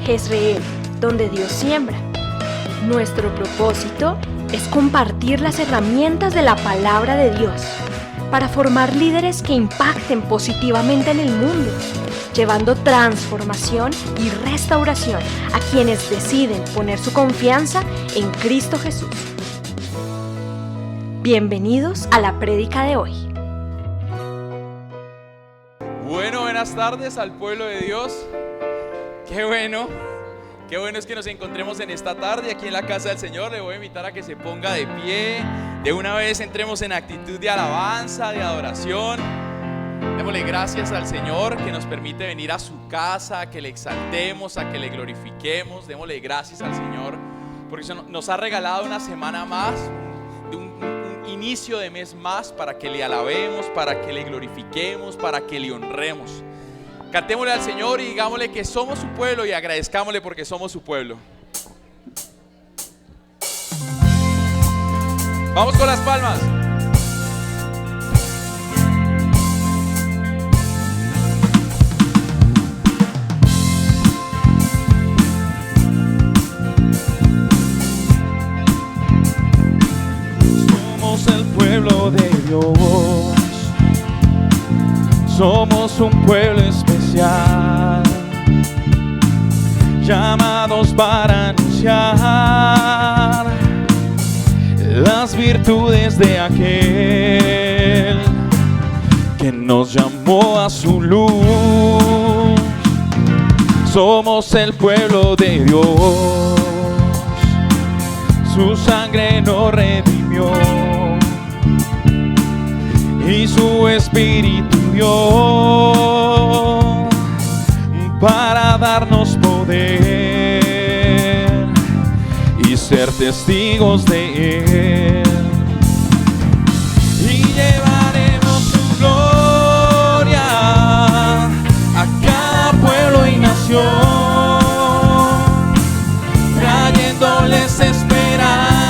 Jezreel, donde Dios siembra. Nuestro propósito es compartir las herramientas de la palabra de Dios para formar líderes que impacten positivamente en el mundo, llevando transformación y restauración a quienes deciden poner su confianza en Cristo Jesús. Bienvenidos a la prédica de hoy. Bueno, buenas tardes al pueblo de Dios. Qué bueno es que nos encontremos en esta tarde aquí en la casa del Señor. Le voy a invitar a que se ponga de pie. De una vez entremos en actitud de alabanza, de adoración. Démosle gracias al Señor que nos permite venir a su casa, a que le exaltemos, a que le glorifiquemos. Démosle gracias al Señor porque nos ha regalado una semana más, un inicio de mes más para que le alabemos, para que le glorifiquemos, para que le honremos. Cantémosle al Señor y digámosle que somos su pueblo y agradezcámosle porque somos su pueblo. Vamos con las palmas. Somos el pueblo de Dios. Somos un pueblo especial, llamados para anunciar las virtudes de aquel que nos llamó a su luz. Somos el pueblo de Dios, su sangre nos redimió y su espíritu dio para darnos poder y ser testigos de Él. Y llevaremos su gloria a cada pueblo y nación, trayéndoles esperanza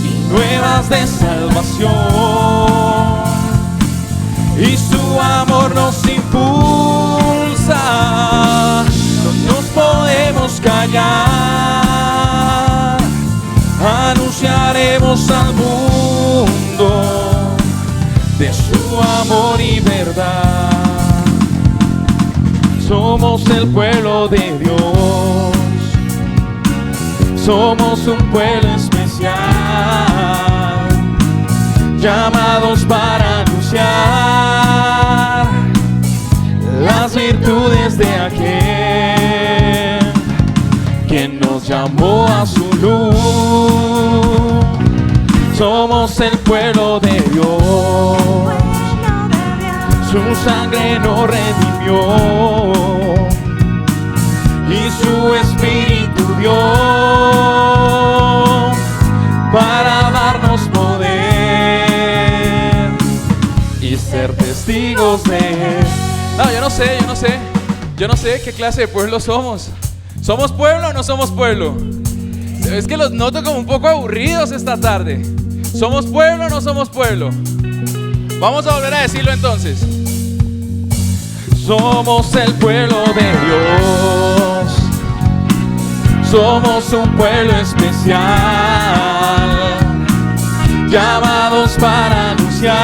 y nuevas de salvación. Y su amor nos impulsa, no nos podemos callar. Anunciaremos al mundo de su amor y verdad. Somos el pueblo de Dios, somos un pueblo especial, llamados para anunciar las virtudes de aquel que nos llamó a su luz. Somos el pueblo de Dios, su sangre nos redimió y su espíritu dio para darnos poder y ser testigos de Él. No, yo no sé qué clase de pueblo somos. ¿Somos pueblo o no somos pueblo? Es que los noto como un poco aburridos esta tarde. ¿Somos pueblo o no somos pueblo? Vamos a volver a decirlo entonces. Somos el pueblo de Dios, somos un pueblo especial, llamados para anunciar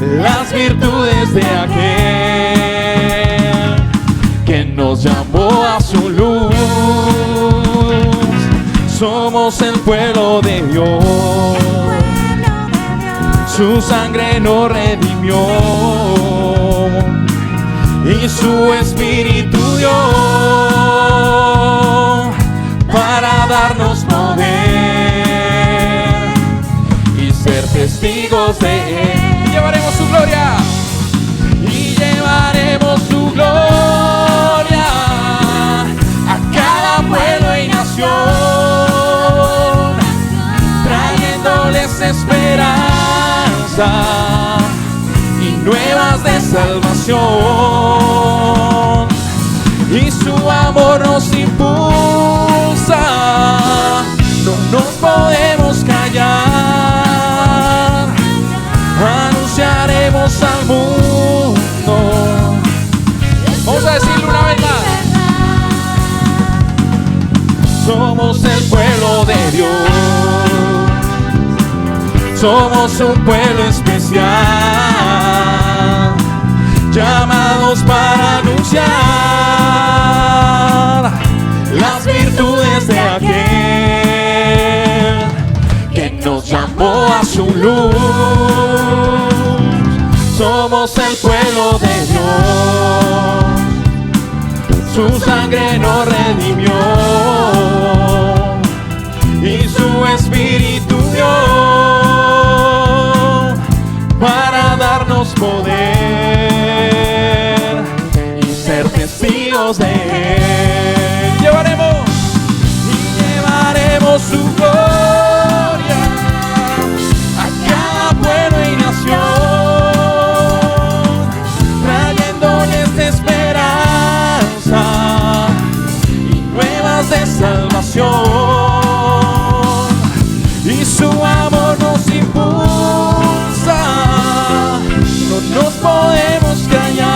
las virtudes de aquel que nos llamó a su luz. Somos el pueblo de Dios, su sangre nos redimió y su espíritu dio para darnos poder y ser testigos de Él. Y llevaremos su gloria. Y llevaremos su gloria a cada pueblo y nación, trayéndoles esperanza y nuevas de salvación. Y su amor nos impulsa, no nos podemos callar. Anunciaremos al mundo Somos un pueblo especial, llamados para anunciar las virtudes de aquel que nos llamó a su luz. Somos el pueblo de Dios, su sangre nos redimió y su espíritu dio para darnos poder y ser testigos de Él. Llevaremos su gloria a cada pueblo y nación, trayéndoles esperanza y nuevas de salvación, y su amor nos impulsa, no nos podemos callar,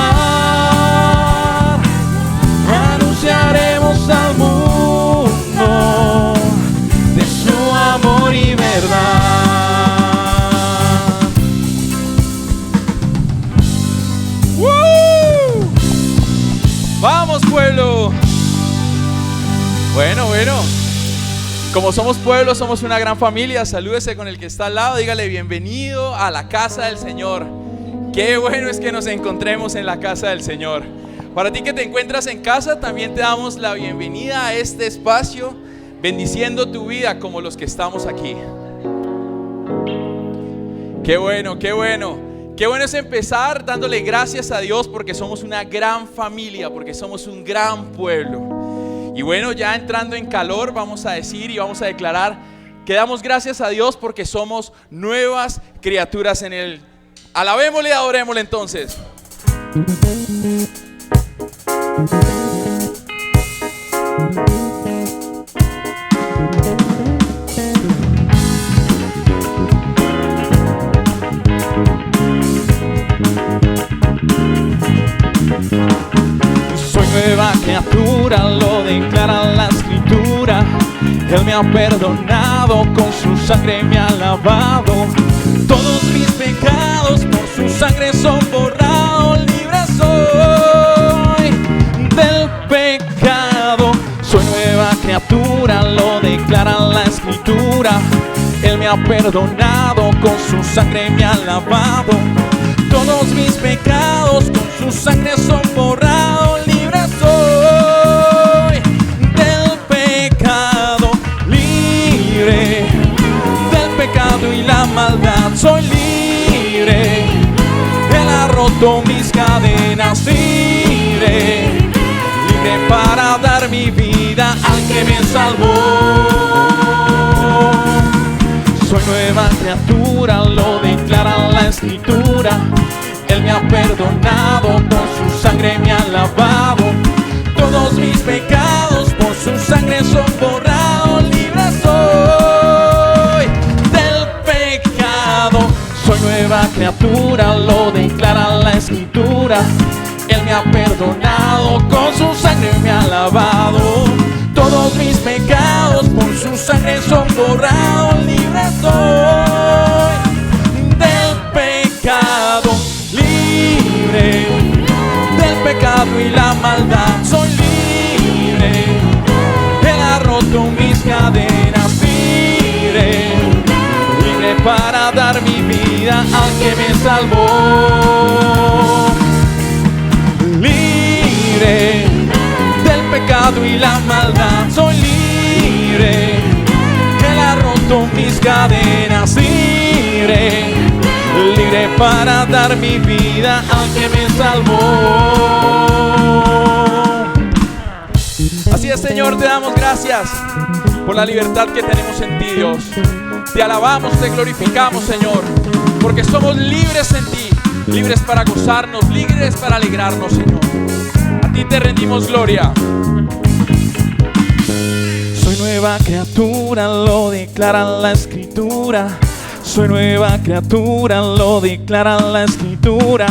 anunciaremos al mundo de su amor y verdad. ¡Woo! ¡Vamos, pueblo! Bueno, como somos pueblo, somos una gran familia. Salúdese con el que está al lado, dígale bienvenido a la casa del Señor. Qué bueno es que nos encontremos en la casa del Señor. Para ti que te encuentras en casa, también te damos la bienvenida a este espacio, bendiciendo tu vida como los que estamos aquí. Qué bueno. Qué bueno es empezar dándole gracias a Dios porque somos una gran familia, porque somos un gran pueblo. Y bueno, ya entrando en calor, vamos a decir y vamos a declarar que damos gracias a Dios porque somos nuevas criaturas en Él. Alabémosle y adorémosle entonces. Soy nueva criatura, lo declara la escritura. Él me ha perdonado, con su sangre me ha lavado. Todos mis pecados por su sangre son borrados. Libre soy del pecado. Soy nueva criatura, lo declara la escritura. Él me ha perdonado, con su sangre me ha lavado. Todos mis pecados con su sangre son borrados. Libre soy del pecado, libre del pecado y la maldad. Soy libre, Él ha roto mis cadenas. Libre para dar mi vida al que me salvó. Soy nueva criatura, lo declara la escritura. Él me ha perdonado, con su sangre me ha lavado. Todos mis pecados por su sangre son borrados. Libre soy del pecado. Soy nueva criatura, lo declara la escritura. Él me ha perdonado, con su sangre me ha lavado. Todos mis pecados por su sangre son borrados. Libre soy del pecado, libre del pecado y la maldad. Soy libre, Él ha roto mis cadenas. Libre, libre para dar mi vida al que me salvó. Libre del pecado y la maldad. Soy libre, Él ha roto mis cadenas. Libre, libre para dar mi vida al que me salvó. Así es, Señor, te damos gracias por la libertad que tenemos en ti, Dios. Te alabamos, te glorificamos, Señor, porque somos libres en ti, libres para gozarnos, libres para alegrarnos, Señor. A ti te rendimos gloria. Soy nueva criatura, lo declara la escritura. Soy nueva criatura, lo declara la escritura.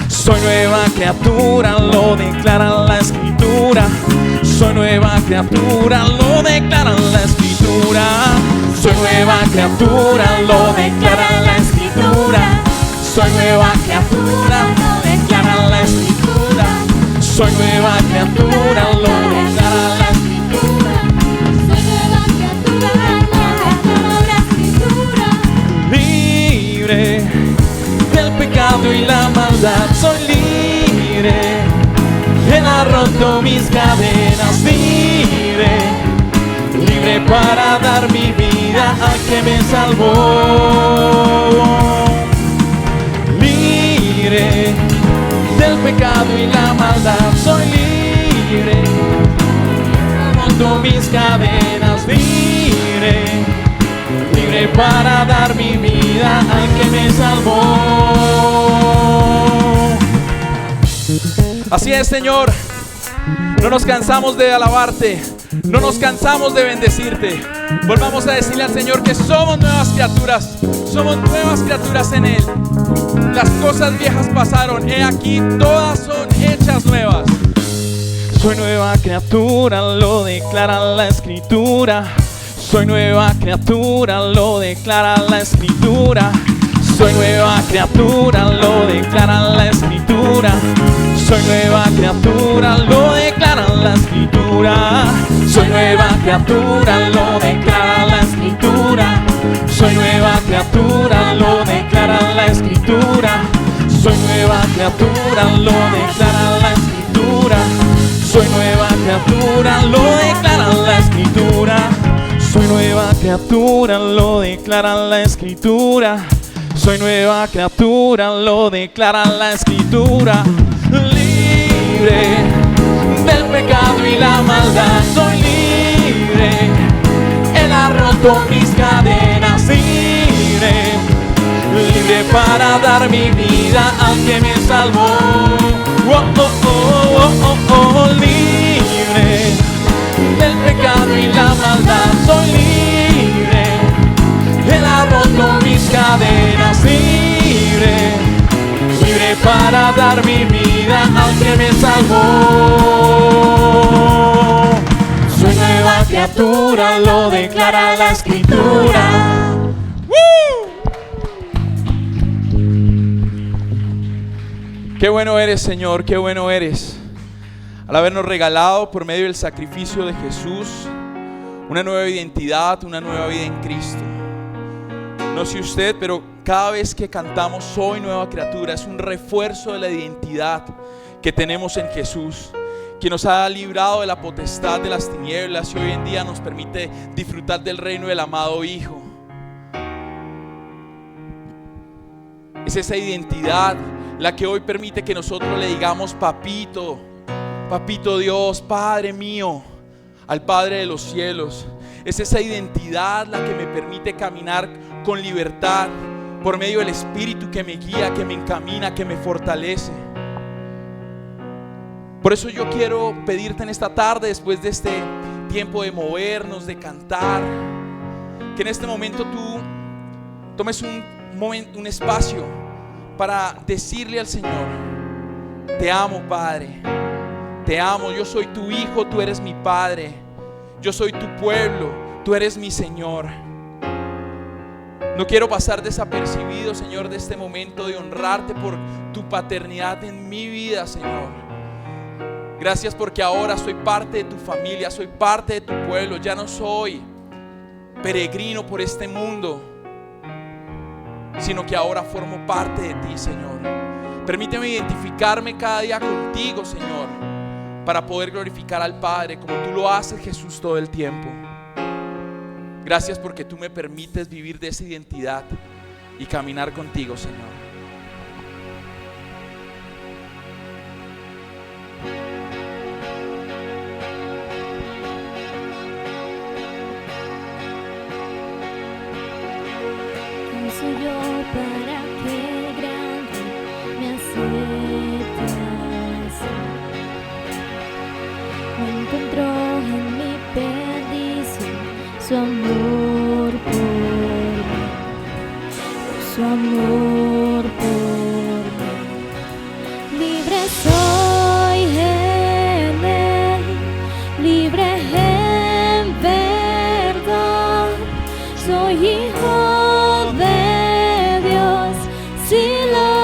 Soy nueva criatura, lo declara la escritura. Soy nueva criatura, lo declara la escritura. Soy nueva criatura, lo declara Soy nueva criatura, lo declara la Escritura. Soy nueva criatura, lo declara la Escritura. Soy nueva criatura, lo declara la Escritura. Libre del pecado y la maldad, soy libre. Él ha roto mis cadenas, libre, libre para dar mi vida al que me salvó. Libre del pecado y la maldad, soy libre. Ha roto mis cadenas, libre, libre para dar mi vida al que me salvó. Así es, Señor. No nos cansamos de alabarte, no nos cansamos de bendecirte. Volvamos a decirle al Señor que somos nuevas criaturas en Él. Las cosas viejas pasaron, he aquí todas son hechas nuevas. Soy nueva criatura, lo declara la Escritura. Soy nueva criatura, lo declara la Escritura. Soy nueva criatura, lo declara la Escritura. Soy nueva criatura, lo declara la Escritura. Soy nueva criatura, lo declara la Escritura. Soy nueva criatura, lo declara la Escritura. Soy nueva criatura, lo declara la Escritura. Soy nueva criatura, lo declara la Escritura. Soy nueva criatura, lo declara la Escritura. Soy nueva criatura, lo declara la Escritura. Libre del pecado y la maldad, soy libre. Él ha roto mis cadenas, libre, libre para dar mi vida al que me salvó. Oh, oh, oh, oh, oh, oh, libre del pecado y la maldad, soy libre. Él ha roto mis cadenas, libre, libre para dar mi vida al que me salvó. Soy nueva criatura, lo declara la Escritura. Qué bueno eres, Señor, qué bueno eres. Al habernos regalado por medio del sacrificio de Jesús una nueva identidad, una nueva vida en Cristo. No sé usted, pero cada vez que cantamos Soy nueva criatura es un refuerzo de la identidad que tenemos en Jesús, que nos ha librado de la potestad de las tinieblas y hoy en día nos permite disfrutar del reino del amado Hijo. Es esa identidad la que hoy permite que nosotros le digamos papito, papito Dios, Padre mío, al Padre de los cielos. Es esa identidad la que me permite caminar con libertad por medio del Espíritu que me guía, que me encamina, que me fortalece. Por eso yo quiero pedirte en esta tarde, después de este tiempo de movernos, de cantar, que en este momento tú tomes un espacio para decirle al Señor: te amo, Padre, te amo, yo soy tu hijo, tú eres mi Padre, yo soy tu pueblo, tú eres mi Señor. No quiero pasar desapercibido, Señor, de este momento de honrarte por tu paternidad en mi vida, Señor. Gracias porque ahora soy parte de tu familia, soy parte de tu pueblo, ya no soy peregrino por este mundo, sino que ahora formo parte de ti, Señor. Permíteme identificarme cada día contigo, Señor, para poder glorificar al Padre como tú lo haces, Jesús, todo el tiempo. Gracias porque tú me permites vivir de esa identidad y caminar contigo, Señor. ¿Quién soy yo para que grande me aceptas? Me encontró en mi perdición su amor por mí, su amor por mí. Libre soy en Él, libre en verdad. Soy hijo de Dios, si lo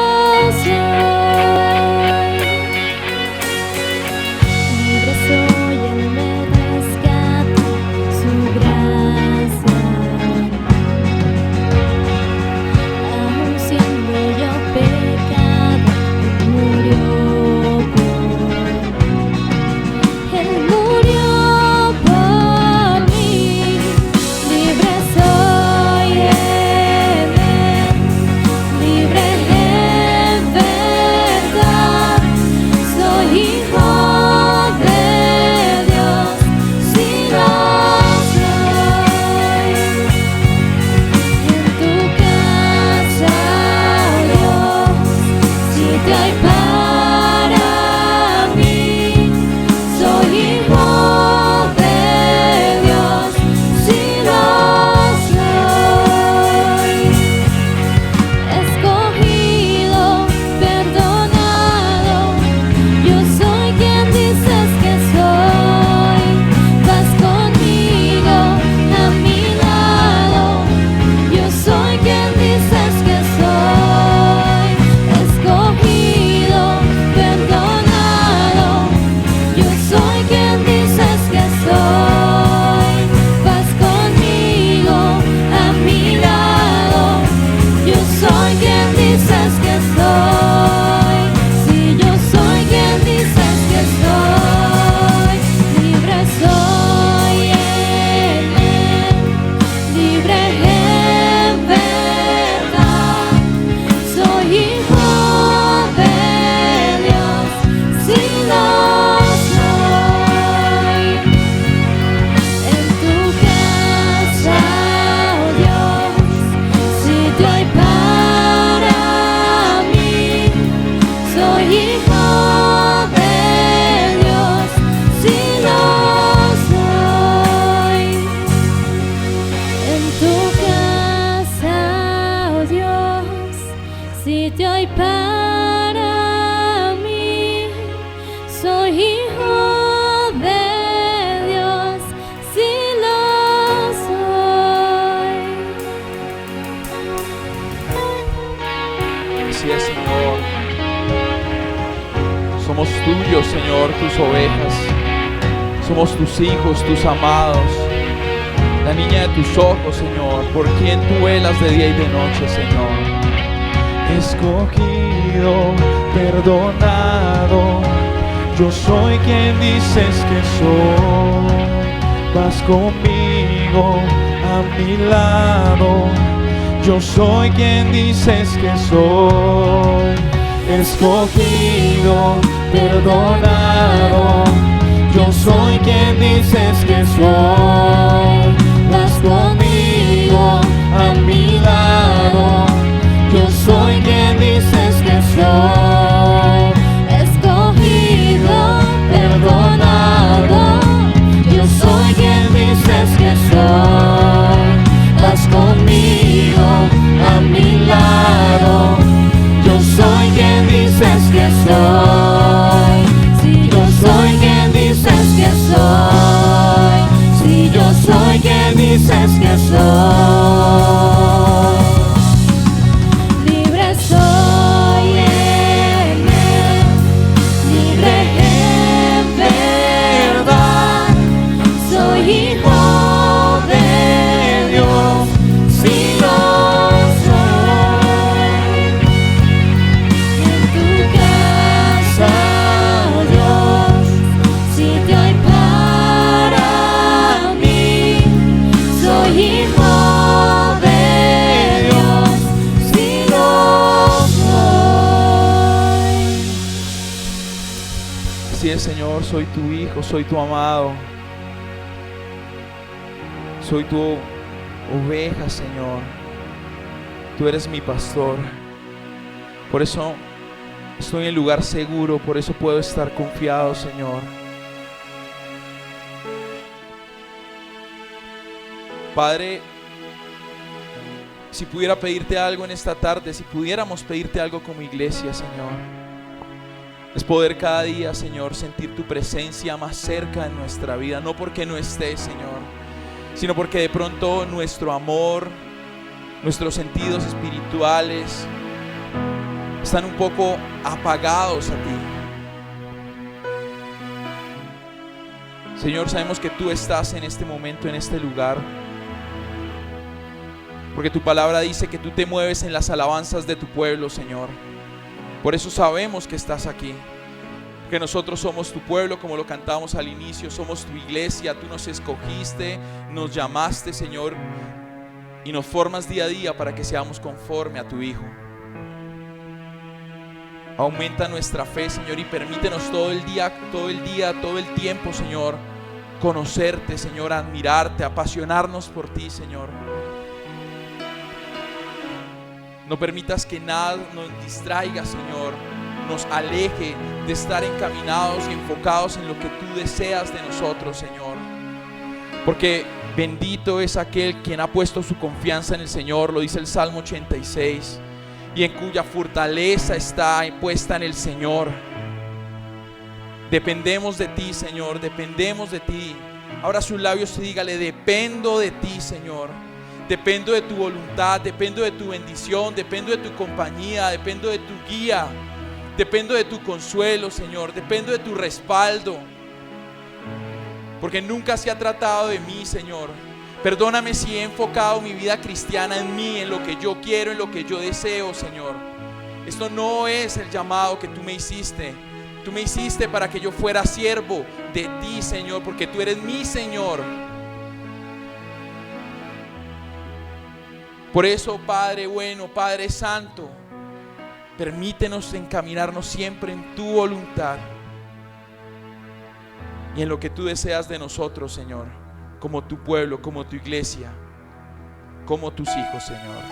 hijo de Dios, si lo soy. En tu casa, oh Dios, sitio hay para mí. Soy hijo de Dios, si lo soy. Así es, Señor. Somos tuyos, Señor, tus ovejas. Somos tus hijos, tus amados. La niña de tus ojos, Señor, por quien tú velas de día y de noche, Señor. Escogido, perdonado, yo soy quien dices que soy. Vas conmigo a mi lado, yo soy quien dices que soy. Escogido, perdonado, yo soy quien dices que soy. Vas conmigo a mi lado, yo soy quien dices que soy. Escogido, perdonado, yo soy quien dices que soy. Vas conmigo a mi lado, yo soy quien dices que soy. Si Yo soy quien dices que soy. Si yo soy quien dices que soy. libre soy en él, libre en verdad. Soy hijo de Dios, si lo soy. En tu casa, oh Dios, sitio hay para mí. Soy hijo de Dios, si lo soy. Así es, Señor, soy tu hijo, soy tu amado. Soy tu oveja, Señor. Tú eres mi pastor. Por eso estoy en lugar seguro, por eso puedo estar confiado, Señor. Padre, si pudiera pedirte algo en esta tarde, si pudiéramos pedirte algo como iglesia, Señor, es poder cada día, Señor, sentir tu presencia más cerca en nuestra vida. No porque no estés, Señor, sino porque de pronto nuestro amor, nuestros sentidos espirituales están un poco apagados a ti. Señor, sabemos que tú estás en este momento, en este lugar, porque tu palabra dice que tú te mueves en las alabanzas de tu pueblo, Señor. Por eso sabemos que estás aquí, que nosotros somos tu pueblo, como lo cantamos al inicio, somos tu iglesia. Tú nos escogiste, nos llamaste, Señor, y nos formas día a día para que seamos conforme a tu Hijo. Aumenta nuestra fe, Señor, y permítenos todo el tiempo, Señor, conocerte, Señor, admirarte, apasionarnos por ti, Señor. No permitas que nada nos distraiga, Señor, nos aleje de estar encaminados y enfocados en lo que tú deseas de nosotros, Señor. Porque bendito es aquel quien ha puesto su confianza en el Señor, lo dice el Salmo 86, y en cuya fortaleza está puesta en el Señor. Dependemos de ti, Señor, dependemos de ti. Abra sus labios y dígale: dependo de ti, Señor. Dependo de tu voluntad, dependo de tu bendición, dependo de tu compañía, dependo de tu guía, dependo de tu consuelo, Señor, dependo de tu respaldo. Porque nunca se ha tratado de mí, Señor. Perdóname si he enfocado mi vida cristiana en mí, en lo que yo quiero, en lo que yo deseo, Señor. Esto no es el llamado que tú me hiciste. Tú me hiciste para que yo fuera siervo de ti, Señor, porque tú eres mi Señor. Por eso, Padre bueno, Padre santo, permítenos encaminarnos siempre en tu voluntad y en lo que tú deseas de nosotros, Señor, como tu pueblo, como tu iglesia, como tus hijos, Señor.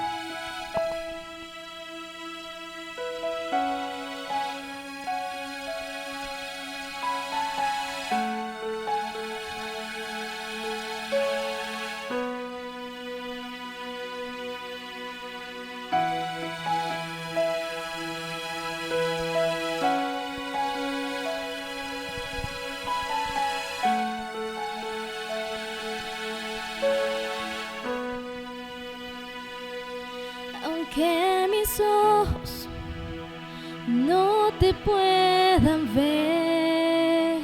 puedan ver,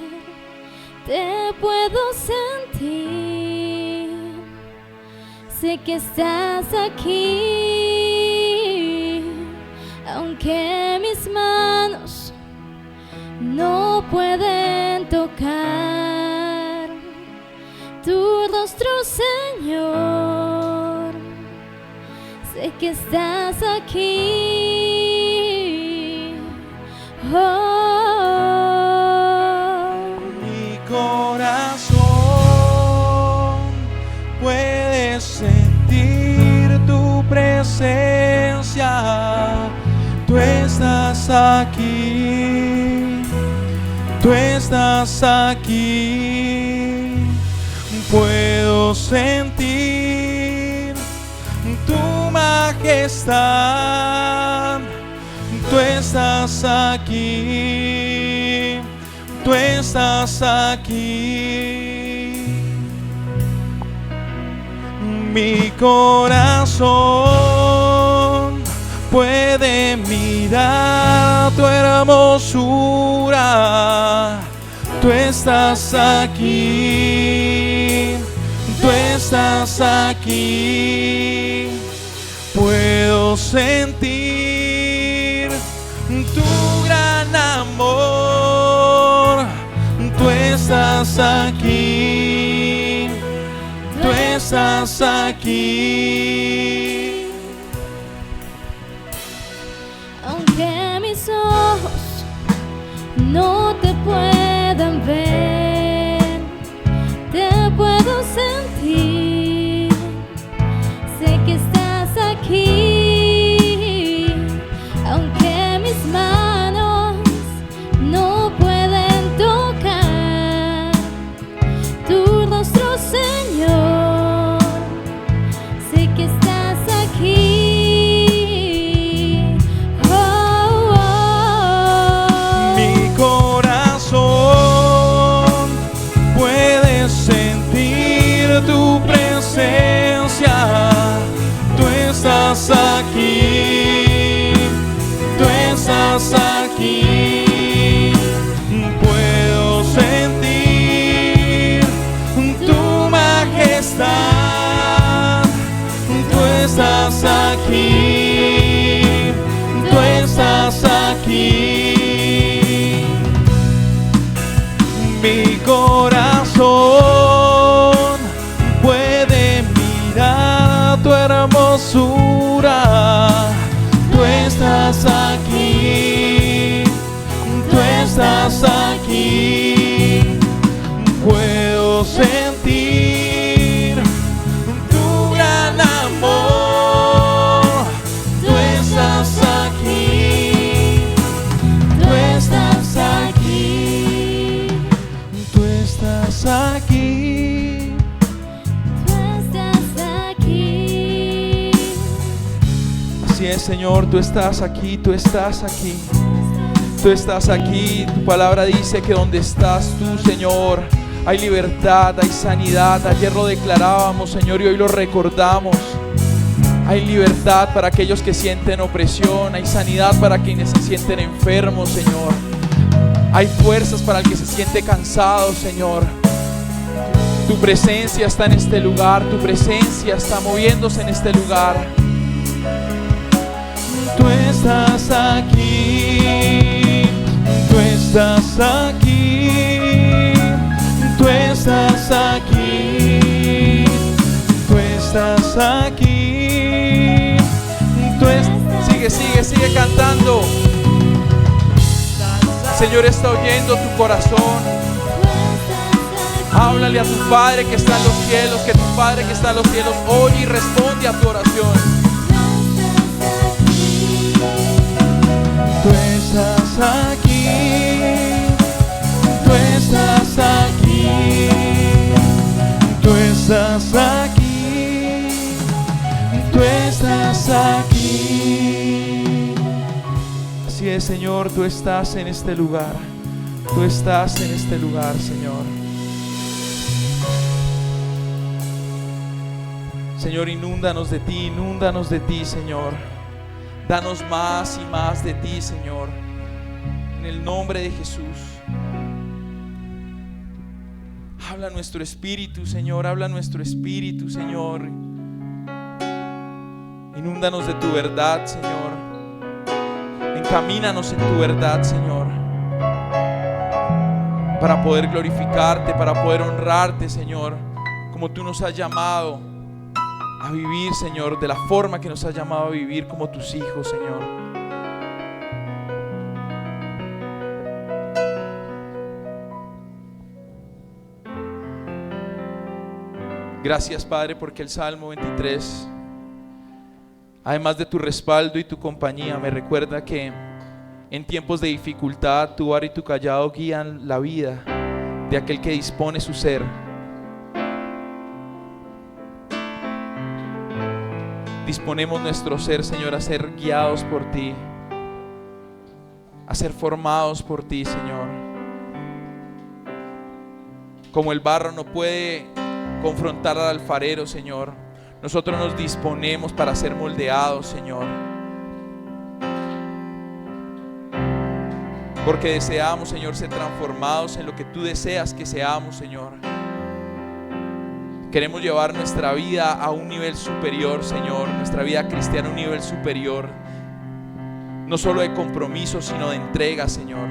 te puedo sentir. Sé que estás aquí, aunque mis manos no pueden tocar tu rostro, Señor. Sé que estás aquí. Mi corazón puede sentir tu presencia. Tú estás aquí. Tú estás aquí. Puedo sentir tu majestad. Tú estás aquí. Tú estás aquí. Mi corazón puede mirar tu hermosura. Tú estás aquí. Tú estás aquí. Puedo sentir tu gran amor. Tú estás aquí. Tú estás aquí. Aunque mis ojos no te puedan ver, te puedo sentir. Sé que estás aquí, aunque mis manos no pueden tocar tu rostro, Señor. Sé que estás aquí. Mi corazón puede sentir tu presencia. Tú estás aquí. Tú estás aquí. Puedo sentir tu majestad. Tú estás aquí. Tú estás aquí. Mi corazón puede mirar tu hermosura. Tú estás aquí. Tú estás aquí. Puedo sentir tu gran amor. Tú estás aquí. Tú estás aquí. Tú estás aquí. Tú estás aquí. Así es, Señor, tú estás aquí, tú estás aquí. Tú estás aquí. Tu palabra dice que donde estás tú, Señor, hay libertad, hay sanidad. Ayer lo declarábamos, Señor, y hoy lo recordamos. Hay libertad para aquellos que sienten opresión. Hay sanidad para quienes se sienten enfermos, Señor. Hay fuerzas para el que se siente cansado, Señor. Tu presencia está en este lugar. Tu presencia está moviéndose en este lugar. Tú estás aquí. Tú estás aquí. Tú estás aquí. Tú estás aquí. Sigue cantando. El Señor está oyendo tu corazón. Háblale a tu Padre que está en los cielos, que tu Padre que está en los cielos oye y responde a tu oración. Tú estás aquí. Tú estás aquí. Tú estás aquí. Tú estás aquí. Así es, Señor, tú estás en este lugar. Tú estás en este lugar, Señor. Señor, inúndanos de ti, Señor. Danos más y más de ti, Señor. En el nombre de Jesús. Habla nuestro espíritu, Señor. Habla nuestro espíritu, Señor. Inúndanos de tu verdad, Señor. Encamínanos en tu verdad, Señor, para poder glorificarte, para poder honrarte, Señor, como tú nos has llamado a vivir, Señor, de la forma que nos has llamado a vivir como tus hijos, Señor. Gracias, Padre, porque el Salmo 23, además de tu respaldo y tu compañía, me recuerda que en tiempos de dificultad tu vara y tu callado guían la vida de aquel que dispone su ser. Disponemos nuestro ser, Señor, a ser guiados por ti, a ser formados por ti, Señor. Como el barro no puede confrontar al alfarero, Señor, nosotros nos disponemos para ser moldeados, Señor, porque deseamos, Señor, ser transformados en lo que tú deseas que seamos, Señor. Queremos llevar nuestra vida a un nivel superior, Señor, nuestra vida cristiana a un nivel superior, no solo de compromiso, sino de entrega, Señor.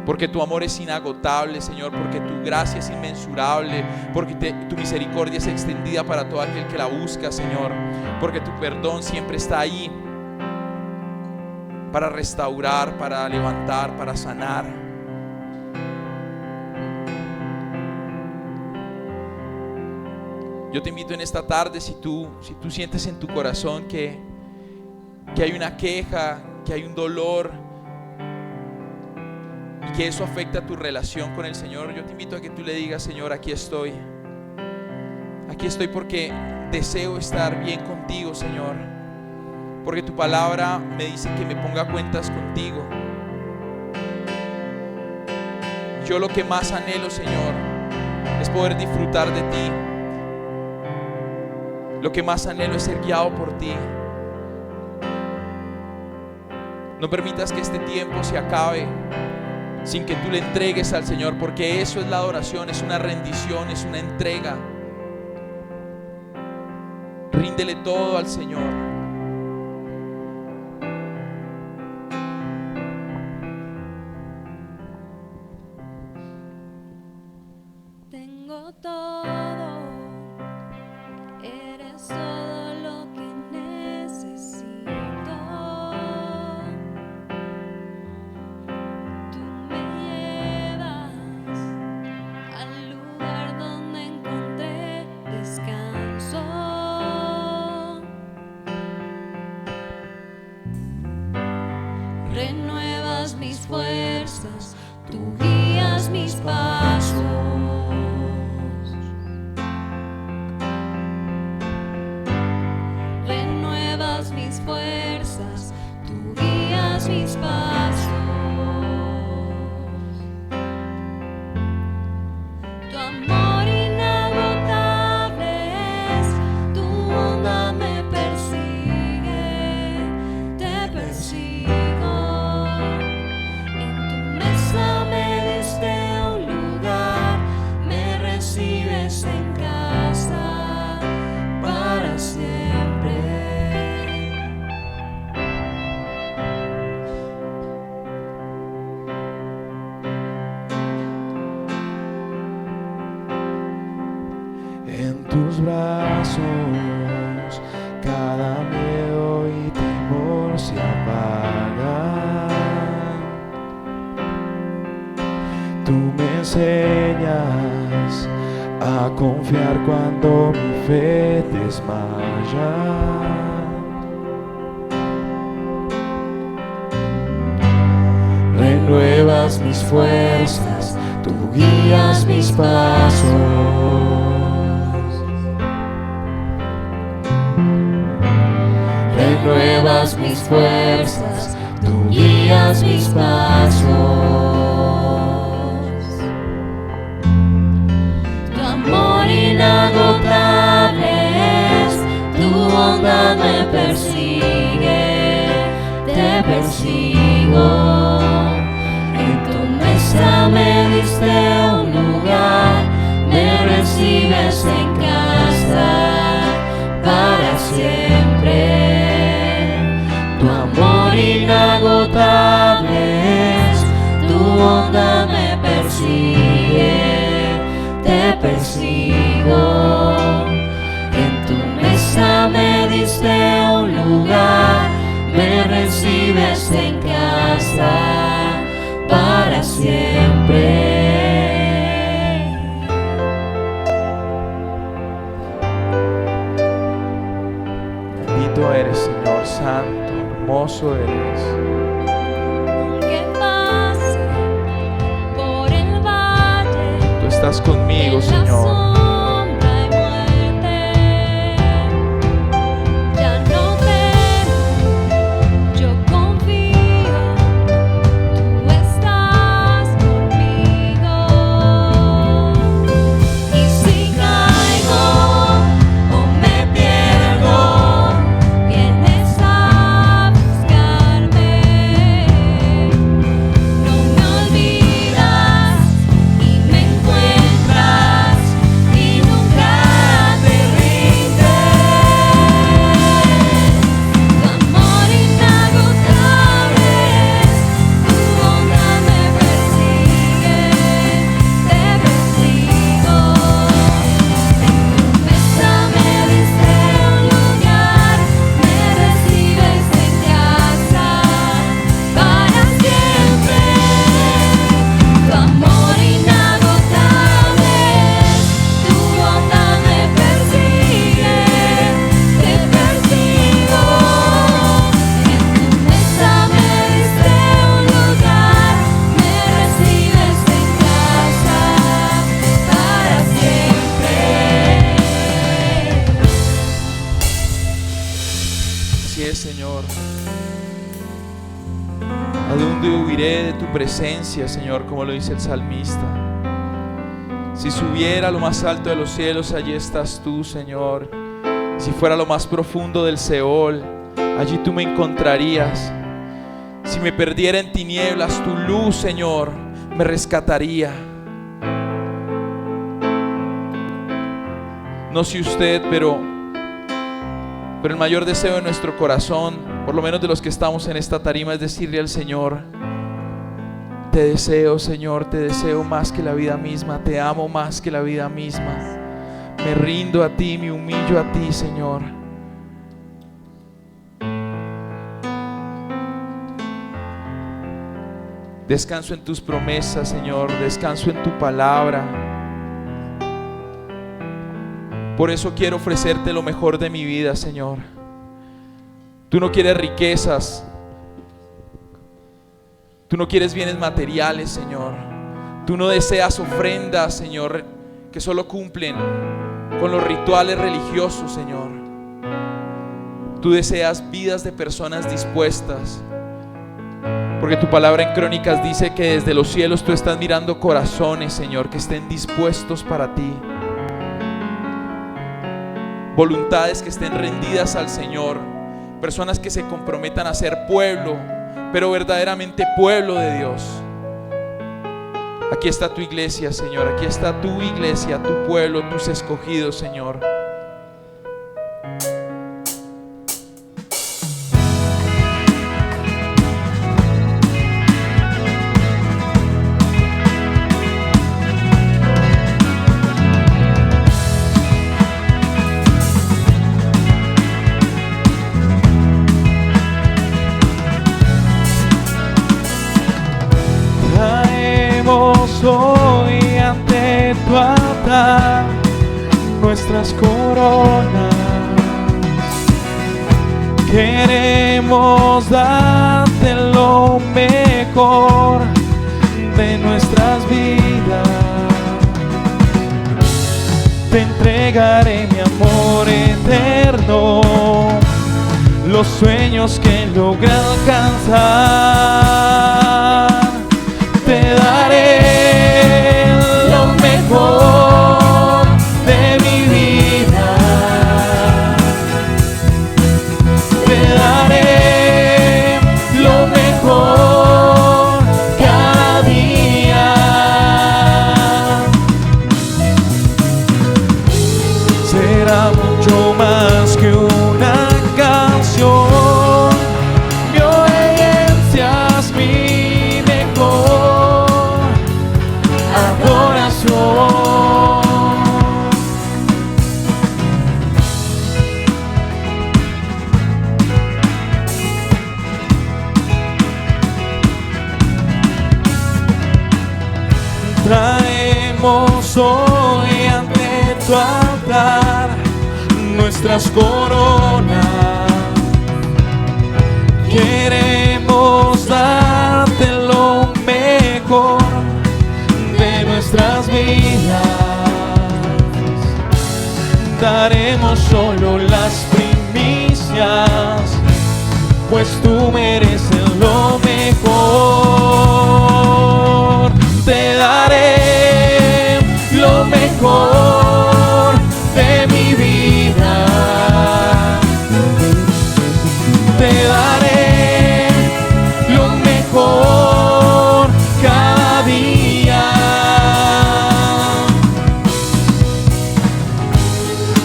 Porque tu amor es inagotable, Señor, porque tu gracia es inmensurable, porque tu misericordia es extendida para todo aquel que la busca, Señor, porque tu perdón siempre está ahí para restaurar, para levantar, para sanar. Yo te invito en esta tarde, si tú sientes en tu corazón que hay una queja, que hay un dolor, y que eso afecta tu relación con el Señor, yo te invito a que tú le digas: Señor, aquí estoy porque deseo estar bien contigo, Señor, porque tu palabra me dice que me ponga cuentas contigo. Yo lo que más anhelo, Señor, es poder disfrutar de ti. Lo que más anhelo es ser guiado por ti. No permitas que este tiempo se acabe sin que tú le entregues al Señor, porque eso es la adoración, es una rendición, es una entrega. Ríndele todo al Señor. Tengo todo, eres todo lo que necesito. Tú me llevas al lugar donde encontré descanso. Renuevas mis fuerzas, tú guías mis pasos. Renuevas mis fuerzas, tú guías mis pasos. Tu amor inagotable es, tu bondad me persigue, te persigo. En tu mesa me diste un lugar, me recibes en casa para siempre. En tus brazos cada miedo y temor se apagan. Tú me enseñas a confiar cuando mi fe desmaya. Renuevas mis fuerzas, tú guías mis pasos. Renuevas mis fuerzas, tú guías mis pasos. Tu amor inagotable es, tu bondad me persigue, te persigo. En tu mesa me diste un lugar, me recibes en casa para siempre. Tu amor inagotable es, tu bondad me persigue, te persigo. En tu mesa me diste un lugar, me recibes en casa para siempre. Bendito eres, Señor, santo, hermoso eres. Que pase por el valle, Tú estás conmigo, en la Señor. sombra y muerte, ya no temo, yo confío, tú estás conmigo. Y si caigo o me pierdo, vienes a buscarme. No me olvidas y me encuentras y nunca te rindes. Tu amor inagotable, tu bondad me persigue, te persigo. En tu mesa me diste un lugar, me recibes en casa para siempre. Tu amor inagotable, tu bondad me persigue, te persigo. En tu mesa me diste un lugar, me recibes en casa para siempre. Así es, Señor. ¿A dónde huiré de tu presencia, Señor? Como lo dice el salmista. Si subiera a lo más alto de los cielos, allí estás tú, Señor. Si fuera a lo más profundo del Seol, allí tú me encontrarías. Si me perdiera en tinieblas, tu luz, Señor, me rescataría. No sé usted, pero el mayor deseo de nuestro corazón, por lo menos de los que estamos en esta tarima, es decirle al Señor: te deseo, Señor, te deseo más que la vida misma, te amo más que la vida misma. Me rindo a ti, me humillo a ti, Señor. Descanso en tus promesas, Señor, descanso en tu palabra. Por eso quiero ofrecerte lo mejor de mi vida, Señor. Tú no quieres riquezas, tú no quieres bienes materiales, Señor. Tú no deseas ofrendas, Señor, que solo cumplen con los rituales religiosos, Señor. Tú deseas vidas de personas dispuestas, porque tu palabra en Crónicas dice que desde los cielos tú estás mirando corazones, Señor, que estén dispuestos para ti. Voluntades que estén rendidas al Señor, personas que se comprometan a ser pueblo, pero verdaderamente pueblo de Dios. Aquí está tu iglesia, Señor, aquí está tu iglesia, tu pueblo, tus escogidos, Señor. Hoy ante tu altar nuestras coronas, queremos darte lo mejor de nuestras vidas. Te entregaré mi amor eterno, los sueños que logré alcanzar. Te daré lo mejor de mi vida. Te daré lo mejor hoy ante tu altar nuestras coronas. Queremos darte lo mejor de nuestras vidas. Daremos solo las primicias, pues tú mereces lo mejor. Te daré lo mejor de mi vida. Te daré lo mejor cada día.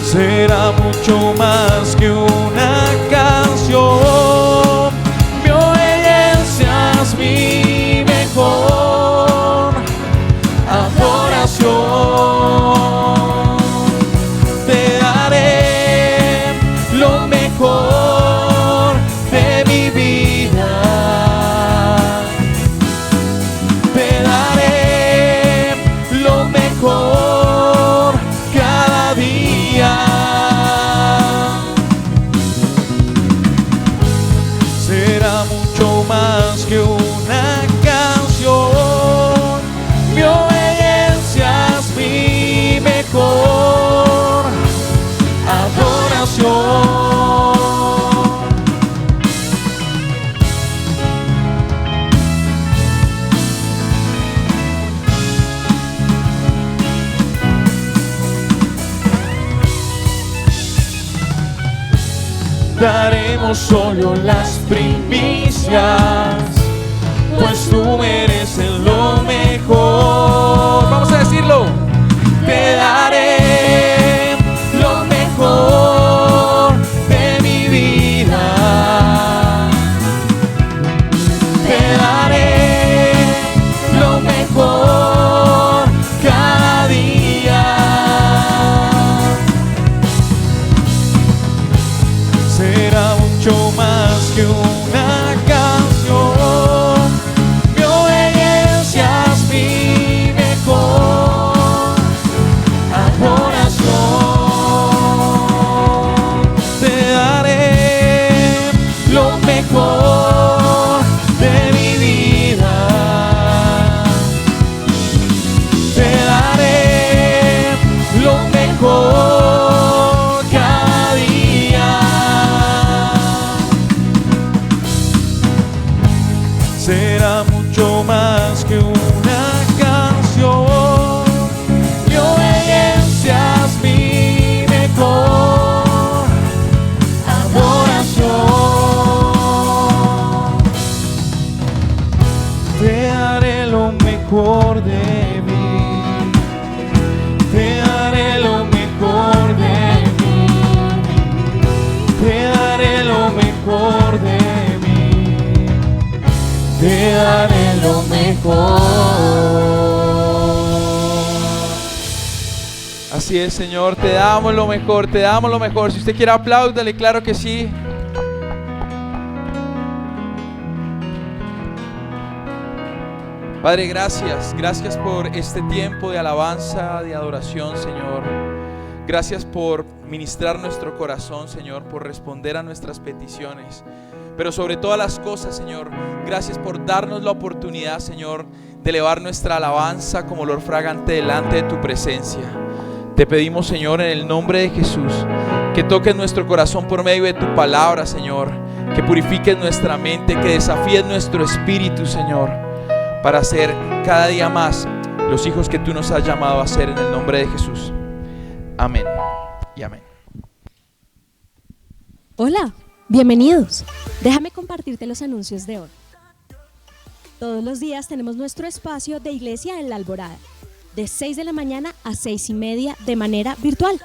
Será mucho más que una canción. Mi obediencia es mi mejor adoración. Te daré lo mejor de mi vida. Te daré lo mejor cada día. Será mucho más que una canción. Mi obediencia es mi mejor adoración. Daremos solo las primicias, pues tú mereces lo mejor. Vamos a decirlo. Te daré lo mejor de mi vida. Te daré lo mejor cada día. Será mucho más que una canción. Mi obediencia es mi mejor adoración. Te daré lo mejor de mi vida. Te daré lo mejor cada día. Será mucho más que una canción. Mi obediencia es mi mejor adoración. Te daré lo mejor de mí. Te daré lo mejor de mí. Te daré lo mejor de mí. Te daré lo mejor. Así es, Señor, te damos lo mejor, te damos lo mejor. Si usted quiere, apláudale, claro que sí. Padre, gracias, gracias por este tiempo de alabanza, de adoración, Señor. Gracias por ministrar nuestro corazón, Señor, por responder a nuestras peticiones. Pero sobre todas las cosas, Señor, gracias por darnos la oportunidad, Señor, de elevar nuestra alabanza como olor fragante delante de tu presencia. Te pedimos, Señor, en el nombre de Jesús, que toques nuestro corazón por medio de tu palabra, Señor, que purifiques nuestra mente, que desafíes nuestro espíritu, Señor, para ser cada día más los hijos que tú nos has llamado a ser, en el nombre de Jesús. Amén y amén. Hola, bienvenidos. Déjame compartirte los anuncios de hoy. Todos los días tenemos nuestro espacio de iglesia en La Alborada, de 6 de la mañana a 6:30 de manera virtual.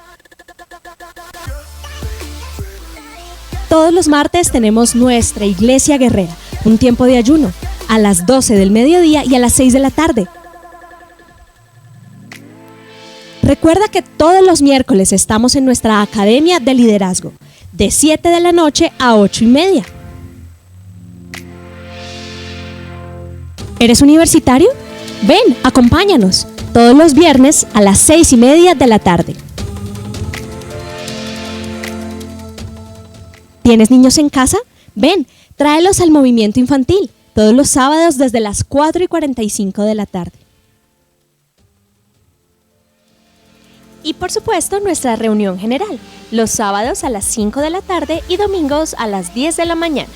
Todos los martes tenemos nuestra iglesia guerrera, un tiempo de ayuno, a las 12 del mediodía y a las 6 de la tarde. Recuerda que todos los miércoles estamos en nuestra Academia de Liderazgo, de 7 de la noche a 8:30. ¿Eres universitario? Ven, acompáñanos. todos los viernes a las 6:30 de la tarde. ¿Tienes niños en casa? Ven, tráelos al movimiento infantil, todos los sábados desde las 4:45 de la tarde. Y por supuesto nuestra reunión general, los sábados a las 5 de la tarde y domingos a las 10 de la mañana.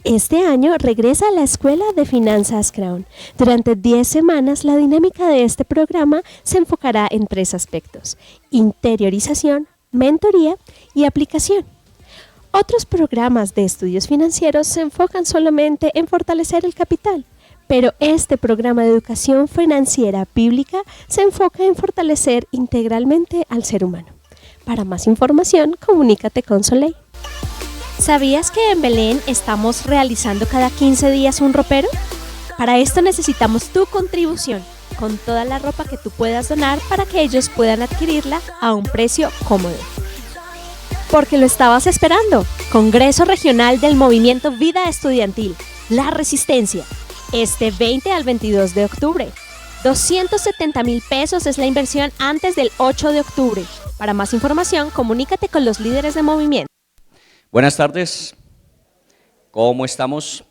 Este año regresa a la Escuela de Finanzas Crown. Durante 10 semanas la dinámica de este programa se enfocará en 3 aspectos: interiorización, mentoría y aplicación. Otros programas de estudios financieros se enfocan solamente en fortalecer el capital, pero este programa de educación financiera bíblica se enfoca en fortalecer integralmente al ser humano. Para más información, comunícate con Soleil. ¿Sabías que en Belén estamos realizando cada 15 días un ropero? Para esto necesitamos tu contribución, con toda la ropa que tú puedas donar para que ellos puedan adquirirla a un precio cómodo. Porque lo estabas esperando. Congreso Regional del Movimiento Vida Estudiantil, La Resistencia, este 20 al 22 de octubre. 270,000 pesos es la inversión antes del 8 de octubre. Para más información, comunícate con los líderes de movimiento. Buenas tardes, ¿cómo estamos?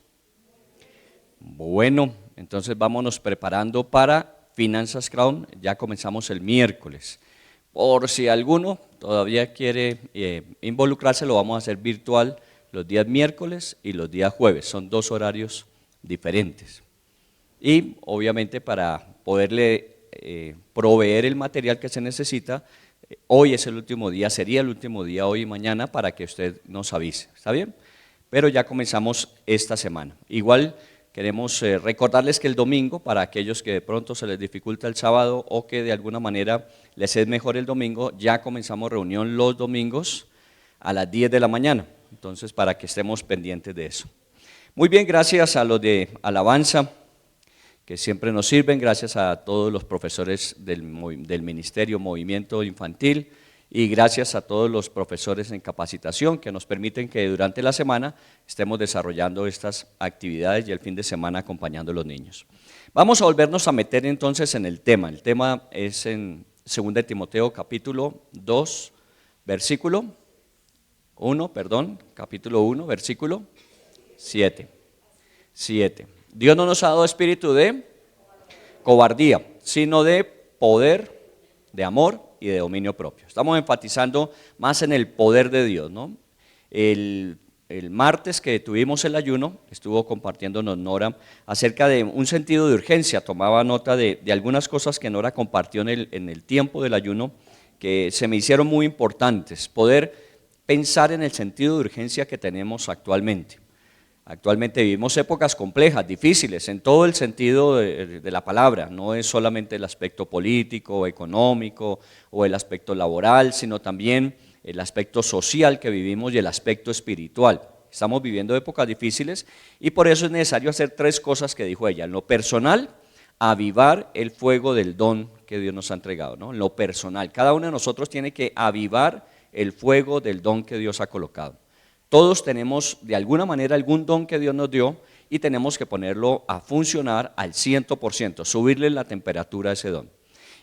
Bueno, entonces vámonos preparando para Finanzas Crown, ya comenzamos el miércoles. Por si alguno todavía quiere involucrarse, lo vamos a hacer virtual los días miércoles y los días jueves, son 2 horarios diferentes. Y obviamente para poderle proveer el material que se necesita, hoy es el último día, sería el último día hoy y mañana para que usted nos avise, ¿está bien? Pero ya comenzamos esta semana. Igual queremos recordarles que el domingo, para aquellos que de pronto se les dificulta el sábado o que de alguna manera les es mejor el domingo, ya comenzamos reunión los domingos a las 10 de la mañana, entonces para que estemos pendientes de eso. Muy bien, gracias a los de alabanza que siempre nos sirven, gracias a todos los profesores del Ministerio Movimiento Infantil y gracias a todos los profesores en capacitación que nos permiten que durante la semana estemos desarrollando estas actividades y el fin de semana acompañando a los niños. Vamos a volvernos a meter entonces en el tema es en 2 Timoteo capítulo 2, versículo 1, capítulo 1, versículo 7. Dios no nos ha dado espíritu de cobardía, sino de poder, de amor y de dominio propio. Estamos enfatizando más en el poder de Dios, ¿no? El martes que tuvimos el ayuno, estuvo compartiéndonos Nora acerca de un sentido de urgencia, tomaba nota de algunas cosas que Nora compartió en el tiempo del ayuno que se me hicieron muy importantes, poder pensar en el sentido de urgencia que tenemos actualmente. Actualmente vivimos épocas complejas, difíciles, en todo el sentido de la palabra, no es solamente el aspecto político o económico o el aspecto laboral, sino también el aspecto social que vivimos y el aspecto espiritual. Estamos viviendo épocas difíciles y por eso es necesario hacer 3 cosas que dijo ella. En lo personal, avivar el fuego del don que Dios nos ha entregado, ¿no? En lo personal, cada uno de nosotros tiene que avivar el fuego del don que Dios ha colocado. Todos tenemos de alguna manera algún don que Dios nos dio y tenemos que ponerlo a funcionar al 100%, subirle la temperatura a ese don.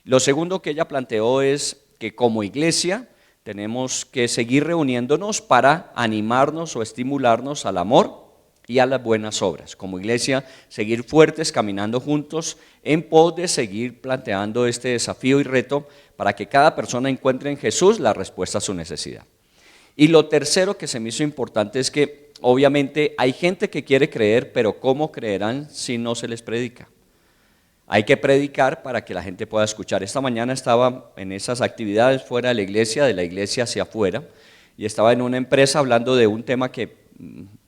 Lo segundo que ella planteó es que como iglesia tenemos que seguir reuniéndonos para animarnos o estimularnos al amor y a las buenas obras. Como iglesia, seguir fuertes, caminando juntos en pos de seguir planteando este desafío y reto para que cada persona encuentre en Jesús la respuesta a su necesidad. Y lo tercero que se me hizo importante es que obviamente hay gente que quiere creer, pero ¿cómo creerán si no se les predica? Hay que predicar para que la gente pueda escuchar. Esta mañana estaba en esas actividades fuera de la iglesia hacia afuera, y estaba en una empresa hablando de un tema que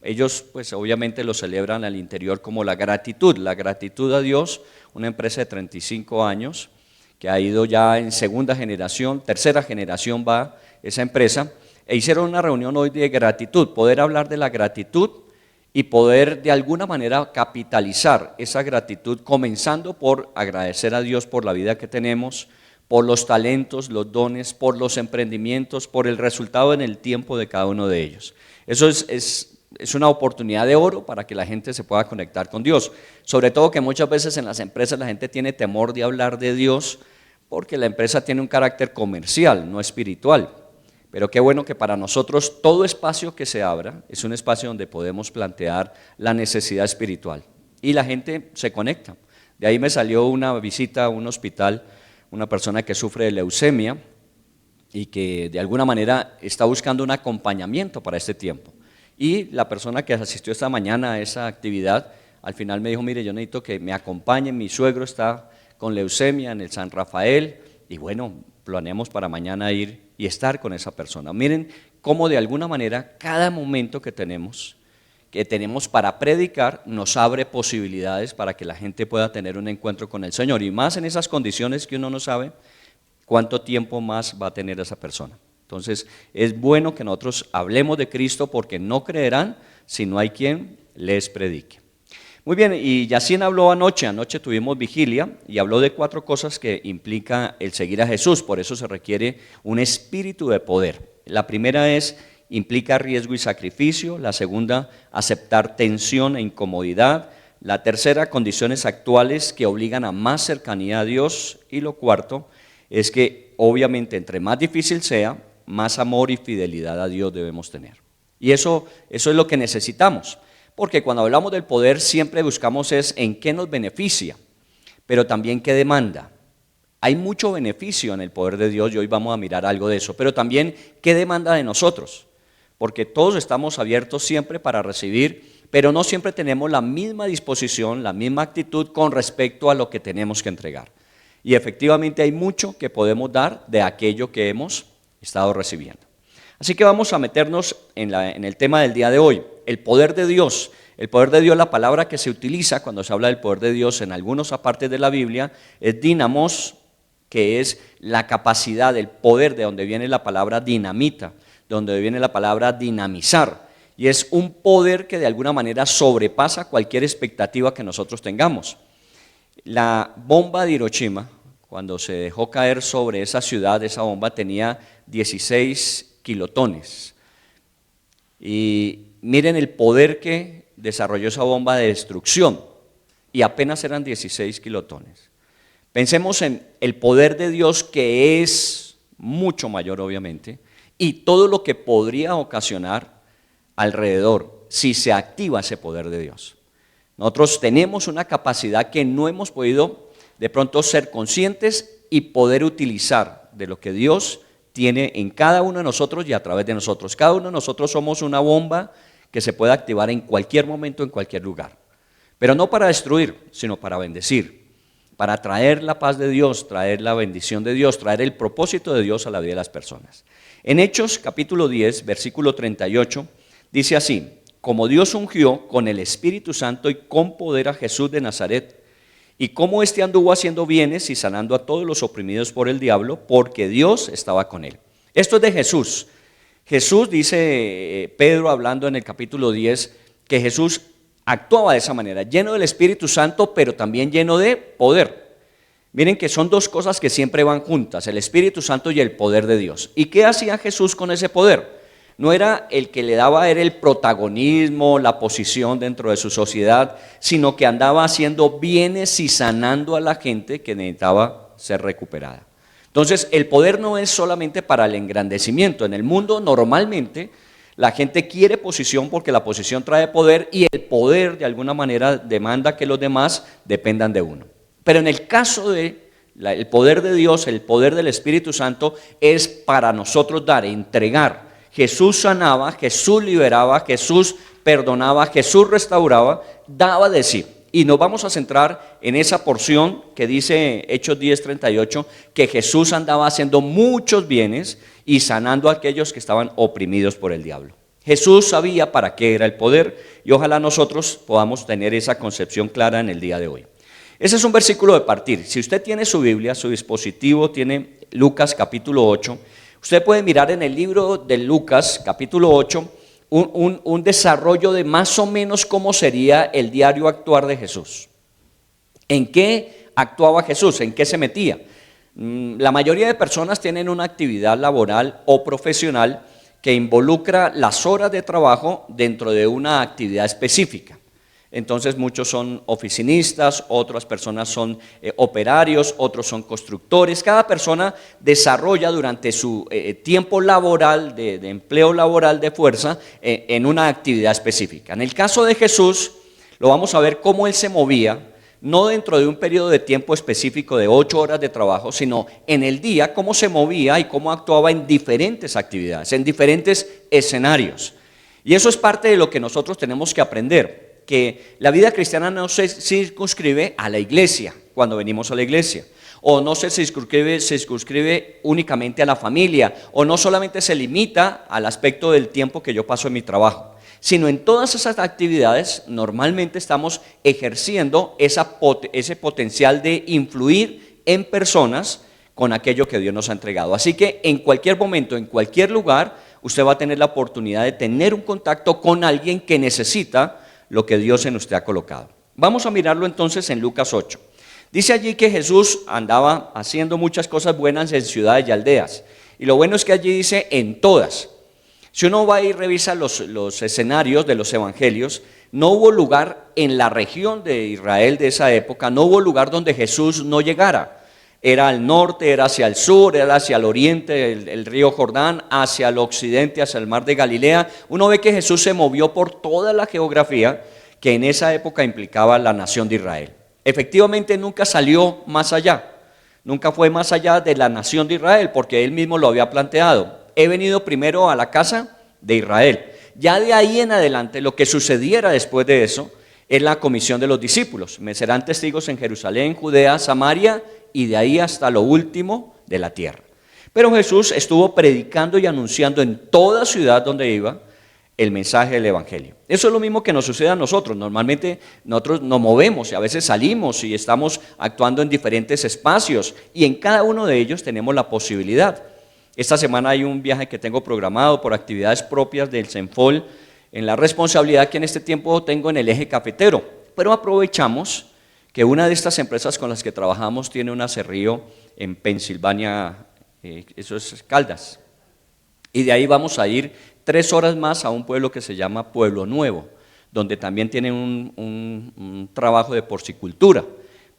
ellos pues obviamente lo celebran al interior como la gratitud a Dios, una empresa de 35 años que ha ido ya en segunda generación, tercera generación va esa empresa. E hicieron una reunión hoy de gratitud, poder hablar de la gratitud y poder de alguna manera capitalizar esa gratitud, comenzando por agradecer a Dios por la vida que tenemos, por los talentos, los dones, por los emprendimientos, por el resultado en el tiempo de cada uno de ellos. Eso es es una oportunidad de oro para que la gente se pueda conectar con Dios. Sobre todo que muchas veces en las empresas la gente tiene temor de hablar de Dios porque la empresa tiene un carácter comercial, no espiritual. Pero qué bueno que para nosotros todo espacio que se abra es un espacio donde podemos plantear la necesidad espiritual. Y la gente se conecta. De ahí me salió una visita a un hospital, una persona que sufre de leucemia y que de alguna manera está buscando un acompañamiento para este tiempo. Y la persona que asistió esta mañana a esa actividad, al final me dijo, mire, yo necesito que me acompañen, mi suegro está con leucemia en el San Rafael, y bueno, planeamos para mañana ir y estar con esa persona. Miren cómo de alguna manera cada momento que tenemos para predicar nos abre posibilidades para que la gente pueda tener un encuentro con el Señor, y más en esas condiciones que uno no sabe cuánto tiempo más va a tener esa persona. Entonces es bueno que nosotros hablemos de Cristo porque no creerán si no hay quien les predique. Muy bien, y Yacine habló anoche tuvimos vigilia y habló de 4 cosas que implica el seguir a Jesús, por eso se requiere un espíritu de poder. La primera implica riesgo y sacrificio, la segunda, aceptar tensión e incomodidad, la tercera, condiciones actuales que obligan a más cercanía a Dios, y lo cuarto es que obviamente entre más difícil sea, más amor y fidelidad a Dios debemos tener. Y eso es lo que necesitamos, porque cuando hablamos del poder siempre buscamos en qué nos beneficia, pero también qué demanda. Hay mucho beneficio en el poder de Dios y hoy vamos a mirar algo de eso, pero también qué demanda de nosotros, porque todos estamos abiertos siempre para recibir, pero no siempre tenemos la misma disposición, la misma actitud con respecto a lo que tenemos que entregar. Y efectivamente hay mucho que podemos dar de aquello que hemos estado recibiendo. Así que vamos a meternos en el tema del día de hoy, el poder de Dios. El poder de Dios, la palabra que se utiliza cuando se habla del poder de Dios en algunas partes de la Biblia es dinamos, que es la capacidad, el poder, de donde viene la palabra dinamita, de donde viene la palabra dinamizar. Y es un poder que de alguna manera sobrepasa cualquier expectativa que nosotros tengamos. La bomba de Hiroshima, cuando se dejó caer sobre esa ciudad, esa bomba tenía 16 kilotones. Y miren el poder que desarrolló esa bomba de destrucción, y apenas eran 16 kilotones. Pensemos en el poder de Dios, que es mucho mayor obviamente, y todo lo que podría ocasionar alrededor si se activa ese poder de Dios. Nosotros tenemos una capacidad que no hemos podido de pronto ser conscientes y poder utilizar de lo que Dios tiene en cada uno de nosotros y a través de nosotros. Cada uno de nosotros somos una bomba que se puede activar en cualquier momento, en cualquier lugar. Pero no para destruir, sino para bendecir, para traer la paz de Dios, traer la bendición de Dios, traer el propósito de Dios a la vida de las personas. En Hechos capítulo 10, versículo 38, dice así: como Dios ungió con el Espíritu Santo y con poder a Jesús de Nazaret, y cómo éste anduvo haciendo bienes y sanando a todos los oprimidos por el diablo, porque Dios estaba con él. Esto es de Jesús. Jesús, dice Pedro hablando en el capítulo 10, que Jesús actuaba de esa manera, lleno del Espíritu Santo, pero también lleno de poder. Miren que son 2 cosas que siempre van juntas, el Espíritu Santo y el poder de Dios. ¿Y qué hacía Jesús con ese poder? No era el que le daba el protagonismo, la posición dentro de su sociedad, sino que andaba haciendo bienes y sanando a la gente que necesitaba ser recuperada. Entonces, el poder no es solamente para el engrandecimiento. En el mundo normalmente la gente quiere posición porque la posición trae poder, y el poder de alguna manera demanda que los demás dependan de uno. Pero en el caso del poder de Dios, el poder del Espíritu Santo es para nosotros dar, entregar. Jesús sanaba, Jesús liberaba, Jesús perdonaba, Jesús restauraba, daba de sí. Y nos vamos a centrar en esa porción que dice Hechos 10:38, que Jesús andaba haciendo muchos bienes y sanando a aquellos que estaban oprimidos por el diablo. Jesús sabía para qué era el poder, y ojalá nosotros podamos tener esa concepción clara en el día de hoy. Ese es un versículo de partir. Si usted tiene su Biblia, su dispositivo, tiene Lucas capítulo 8, usted puede mirar en el libro de Lucas capítulo 8 un desarrollo de más o menos cómo sería el diario actuar de Jesús. ¿En qué actuaba Jesús? ¿En qué se metía? La mayoría de personas tienen una actividad laboral o profesional que involucra las horas de trabajo dentro de una actividad específica. Entonces muchos son oficinistas, otras personas son operarios, otros son constructores. Cada persona desarrolla durante su tiempo laboral, de empleo laboral de fuerza, en una actividad específica. En el caso de Jesús, lo vamos a ver cómo Él se movía, no dentro de un periodo de tiempo específico de 8 horas de trabajo, sino en el día, cómo se movía y cómo actuaba en diferentes actividades, en diferentes escenarios. Y eso es parte de lo que nosotros tenemos que aprender, que la vida cristiana no se circunscribe a la iglesia cuando venimos a la iglesia, o no se circunscribe únicamente a la familia, o no solamente se limita al aspecto del tiempo que yo paso en mi trabajo, sino en todas esas actividades normalmente estamos ejerciendo ese potencial de influir en personas con aquello que Dios nos ha entregado. Así que en cualquier momento, en cualquier lugar, usted va a tener la oportunidad de tener un contacto con alguien que necesita lo que Dios en usted ha colocado. Vamos a mirarlo entonces en Lucas 8. Dice allí que Jesús andaba haciendo muchas cosas buenas en ciudades y aldeas. Y lo bueno es que allí dice en todas. Si uno va y revisa los escenarios de los evangelios, no hubo lugar en la región de Israel de esa época, no hubo lugar donde Jesús no llegara. Era al norte, era hacia el sur, era hacia el oriente, el río Jordán, hacia el occidente, hacia el mar de Galilea. Uno ve que Jesús se movió por toda la geografía que en esa época implicaba la nación de Israel. Efectivamente nunca salió más allá, nunca fue más allá de la nación de Israel, porque Él mismo lo había planteado. He venido primero a la casa de Israel. Ya de ahí en adelante, lo que sucediera después de eso es la comisión de los discípulos. Me serán testigos en Jerusalén, Judea, Samaria y de ahí hasta lo último de la tierra. Pero Jesús estuvo predicando y anunciando en toda ciudad donde iba el mensaje del evangelio. Eso es lo mismo que nos sucede a nosotros. Normalmente nosotros nos movemos y a veces salimos y estamos actuando en diferentes espacios y en cada uno de ellos tenemos la posibilidad. Esta semana hay un viaje que tengo programado por actividades propias del CENFOL en la responsabilidad que en este tiempo tengo en el eje cafetero, pero aprovechamos que una de estas empresas con las que trabajamos tiene un aserrío en Pensilvania, eso es Caldas, y de ahí vamos a ir 3 horas más a un pueblo que se llama Pueblo Nuevo, donde también tienen un trabajo de porcicultura.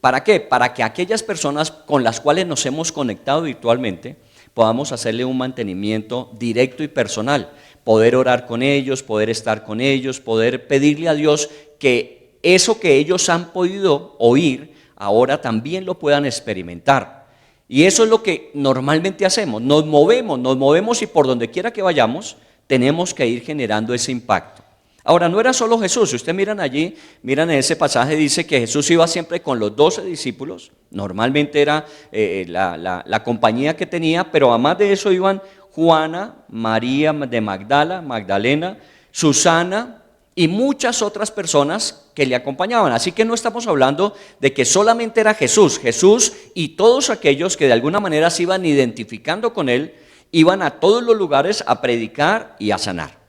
¿Para qué? Para que aquellas personas con las cuales nos hemos conectado virtualmente podamos hacerle un mantenimiento directo y personal, poder orar con ellos, poder estar con ellos, poder pedirle a Dios que eso que ellos han podido oír, ahora también lo puedan experimentar. Y eso es lo que normalmente hacemos, nos movemos y por donde quiera que vayamos, tenemos que ir generando ese impacto. Ahora, no era solo Jesús, si ustedes miran allí, miran en ese pasaje, dice que Jesús iba siempre con los 12 discípulos, normalmente era la compañía que tenía, pero además de eso iban Juana, María de Magdalena, Susana y muchas otras personas que le acompañaban. Así que no estamos hablando de que solamente era Jesús y todos aquellos que de alguna manera se iban identificando con Él, iban a todos los lugares a predicar y a sanar.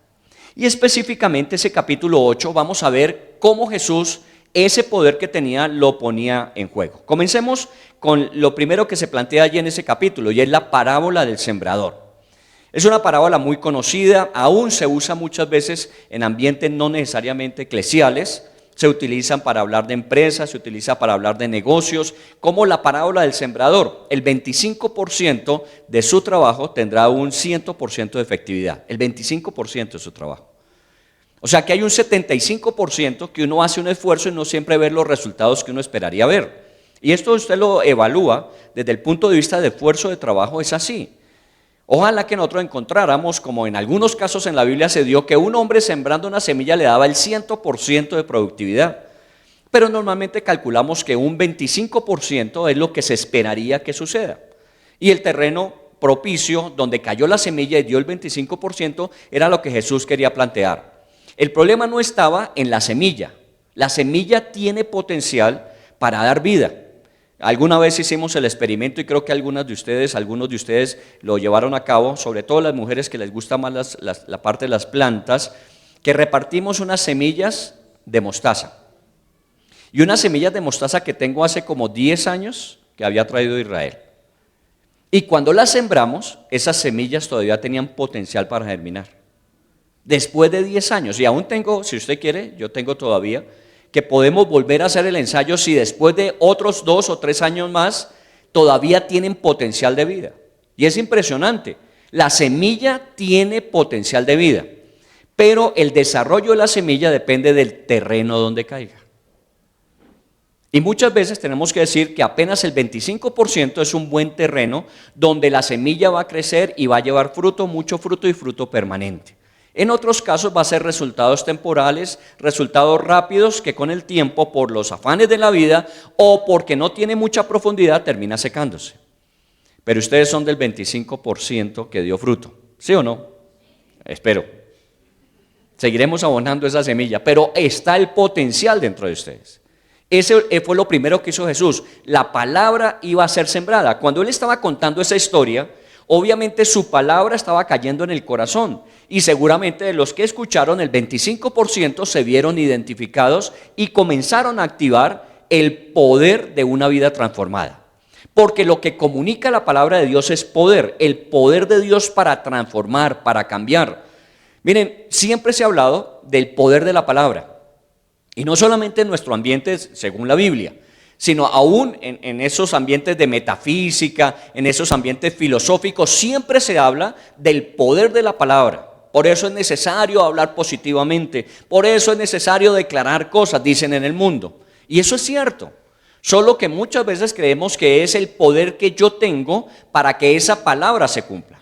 Y específicamente ese capítulo 8 vamos a ver cómo Jesús, ese poder que tenía, lo ponía en juego. Comencemos con lo primero que se plantea allí en ese capítulo, y es la parábola del sembrador. Es una parábola muy conocida, aún se usa muchas veces en ambientes no necesariamente eclesiales, se utilizan para hablar de empresas, se utiliza para hablar de negocios, como la parábola del sembrador. El 25% de su trabajo tendrá un 100% de efectividad, el 25% de su trabajo. O sea que hay un 75% que uno hace un esfuerzo y no siempre ve los resultados que uno esperaría ver. Y esto usted lo evalúa desde el punto de vista de esfuerzo de trabajo, es así. Ojalá que nosotros encontráramos, como en algunos casos en la Biblia se dio, que un hombre sembrando una semilla le daba el 100% de productividad. Pero normalmente calculamos que un 25% es lo que se esperaría que suceda. Y el terreno propicio, donde cayó la semilla y dio el 25%, era lo que Jesús quería plantear. El problema no estaba en la semilla. La semilla tiene potencial para dar vida. Alguna vez hicimos el experimento y creo que algunos de ustedes lo llevaron a cabo, sobre todo las mujeres que les gusta más la parte de las plantas, que repartimos unas semillas de mostaza. Y unas semillas de mostaza que tengo hace como 10 años que había traído de Israel. Y cuando las sembramos, esas semillas todavía tenían potencial para germinar. Después de 10 años, y aún tengo, si usted quiere, yo tengo todavía, que podemos volver a hacer el ensayo si después de otros 2 o 3 años más todavía tienen potencial de vida. Y es impresionante, la semilla tiene potencial de vida, pero el desarrollo de la semilla depende del terreno donde caiga. Y muchas veces tenemos que decir que apenas el 25% es un buen terreno donde la semilla va a crecer y va a llevar fruto, mucho fruto y fruto permanente. En otros casos va a ser resultados temporales, resultados rápidos que con el tiempo, por los afanes de la vida o porque no tiene mucha profundidad, termina secándose. Pero ustedes son del 25% que dio fruto, ¿sí o no? Espero. Seguiremos abonando esa semilla, pero está el potencial dentro de ustedes. Ese fue lo primero que hizo Jesús. La palabra iba a ser sembrada. Cuando Él estaba contando esa historia, obviamente su palabra estaba cayendo en el corazón. Y seguramente de los que escucharon, el 25% se vieron identificados y comenzaron a activar el poder de una vida transformada. Porque lo que comunica la palabra de Dios es poder. El poder de Dios para transformar, para cambiar. Miren, siempre se ha hablado del poder de la palabra. Y no solamente en nuestro ambiente según la Biblia, sino aún en esos ambientes de metafísica, en esos ambientes filosóficos, siempre se habla del poder de la palabra. Por eso es necesario hablar positivamente, por eso es necesario declarar cosas, dicen en el mundo. Y eso es cierto, solo que muchas veces creemos que es el poder que yo tengo para que esa palabra se cumpla.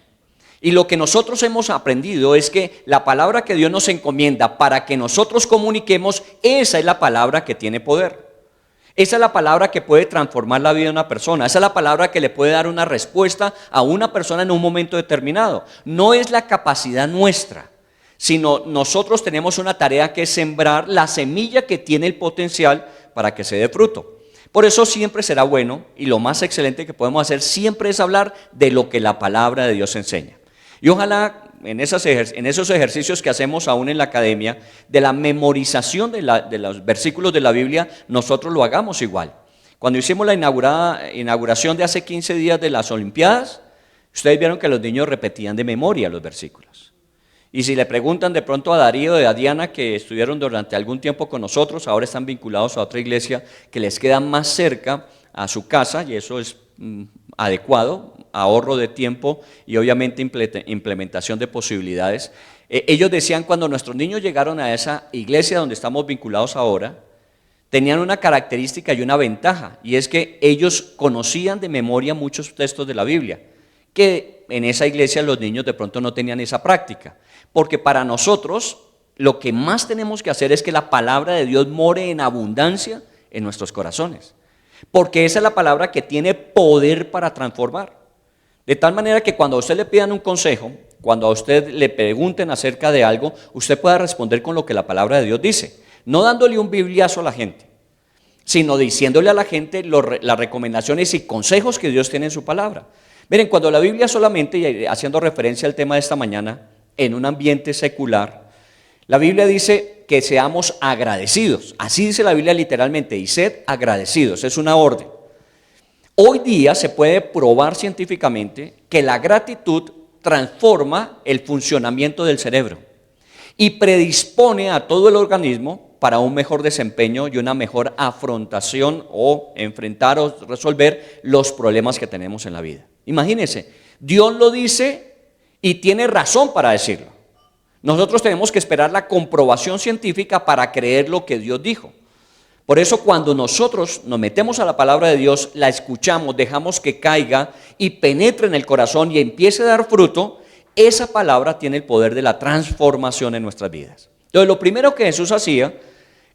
Y lo que nosotros hemos aprendido es que la palabra que Dios nos encomienda para que nosotros comuniquemos, esa es la palabra que tiene poder. Esa es la palabra que puede transformar la vida de una persona. Esa es la palabra que le puede dar una respuesta a una persona en un momento determinado. No es la capacidad nuestra, sino nosotros tenemos una tarea que es sembrar la semilla que tiene el potencial para que se dé fruto. Por eso siempre será bueno, y lo más excelente que podemos hacer siempre es hablar de lo que la palabra de Dios enseña. Y ojalá en esos ejercicios que hacemos aún en la academia, de la memorización de los versículos de la Biblia, nosotros lo hagamos igual. Cuando hicimos la inauguración de hace 15 días de las Olimpiadas, ustedes vieron que los niños repetían de memoria los versículos. Y si le preguntan de pronto a Darío y a Diana, que estuvieron durante algún tiempo con nosotros, ahora están vinculados a otra iglesia que les queda más cerca a su casa, y eso es adecuado, ahorro de tiempo y obviamente implementación de posibilidades. Ellos decían, cuando nuestros niños llegaron a esa iglesia donde estamos vinculados ahora, tenían una característica y una ventaja, y es que ellos conocían de memoria muchos textos de la Biblia, que en esa iglesia los niños de pronto no tenían esa práctica, porque para nosotros lo que más tenemos que hacer es que la palabra de Dios more en abundancia en nuestros corazones, porque esa es la palabra que tiene poder para transformar. De tal manera que cuando a usted le pidan un consejo, cuando a usted le pregunten acerca de algo, usted pueda responder con lo que la palabra de Dios dice, no dándole un bibliazo a la gente, sino diciéndole a la gente las recomendaciones y consejos que Dios tiene en su palabra. Miren, cuando la Biblia solamente, y haciendo referencia al tema de esta mañana, en un ambiente secular, la Biblia dice que seamos agradecidos. Así dice la Biblia literalmente, y sed agradecidos, es una orden. Hoy día se puede probar científicamente que la gratitud transforma el funcionamiento del cerebro y predispone a todo el organismo para un mejor desempeño y una mejor afrontación o enfrentar o resolver los problemas que tenemos en la vida. Imagínense, Dios lo dice y tiene razón para decirlo. Nosotros tenemos que esperar la comprobación científica para creer lo que Dios dijo. Por eso cuando nosotros nos metemos a la palabra de Dios, la escuchamos, dejamos que caiga y penetre en el corazón y empiece a dar fruto, esa palabra tiene el poder de la transformación en nuestras vidas. Entonces lo primero que Jesús hacía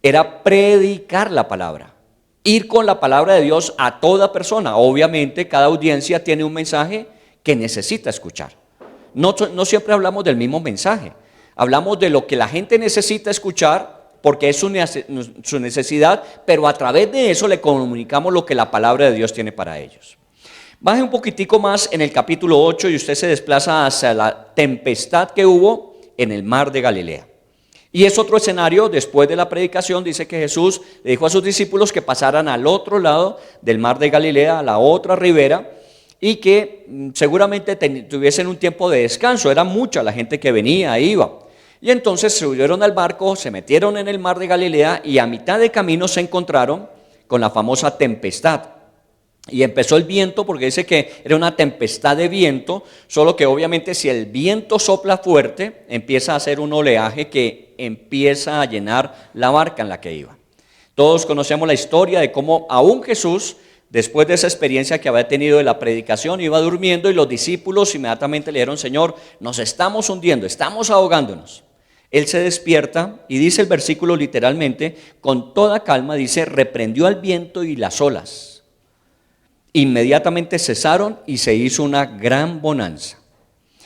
era predicar la palabra, ir con la palabra de Dios a toda persona. Obviamente cada audiencia tiene un mensaje que necesita escuchar. No siempre hablamos del mismo mensaje, hablamos de lo que la gente necesita escuchar, porque es su necesidad, pero a través de eso le comunicamos lo que la palabra de Dios tiene para ellos. Baje un poquitico más en el capítulo 8 y usted se desplaza hacia la tempestad que hubo en el mar de Galilea. Y es otro escenario. Después de la predicación dice que Jesús le dijo a sus discípulos que pasaran al otro lado del mar de Galilea, a la otra ribera, y que seguramente tuviesen un tiempo de descanso. Era mucha la gente que venía e iba. Y entonces se subieron al barco, se metieron en el mar de Galilea y a mitad de camino se encontraron con la famosa tempestad. Y empezó el viento, porque dice que era una tempestad de viento, solo que obviamente si el viento sopla fuerte, empieza a hacer un oleaje que empieza a llenar la barca en la que iba. Todos conocemos la historia de cómo aún Jesús, después de esa experiencia que había tenido de la predicación, iba durmiendo y los discípulos inmediatamente le dijeron: Señor, nos estamos hundiendo, estamos ahogándonos. Él se despierta y dice el versículo literalmente, con toda calma, dice, reprendió al viento y las olas. Inmediatamente cesaron y se hizo una gran bonanza.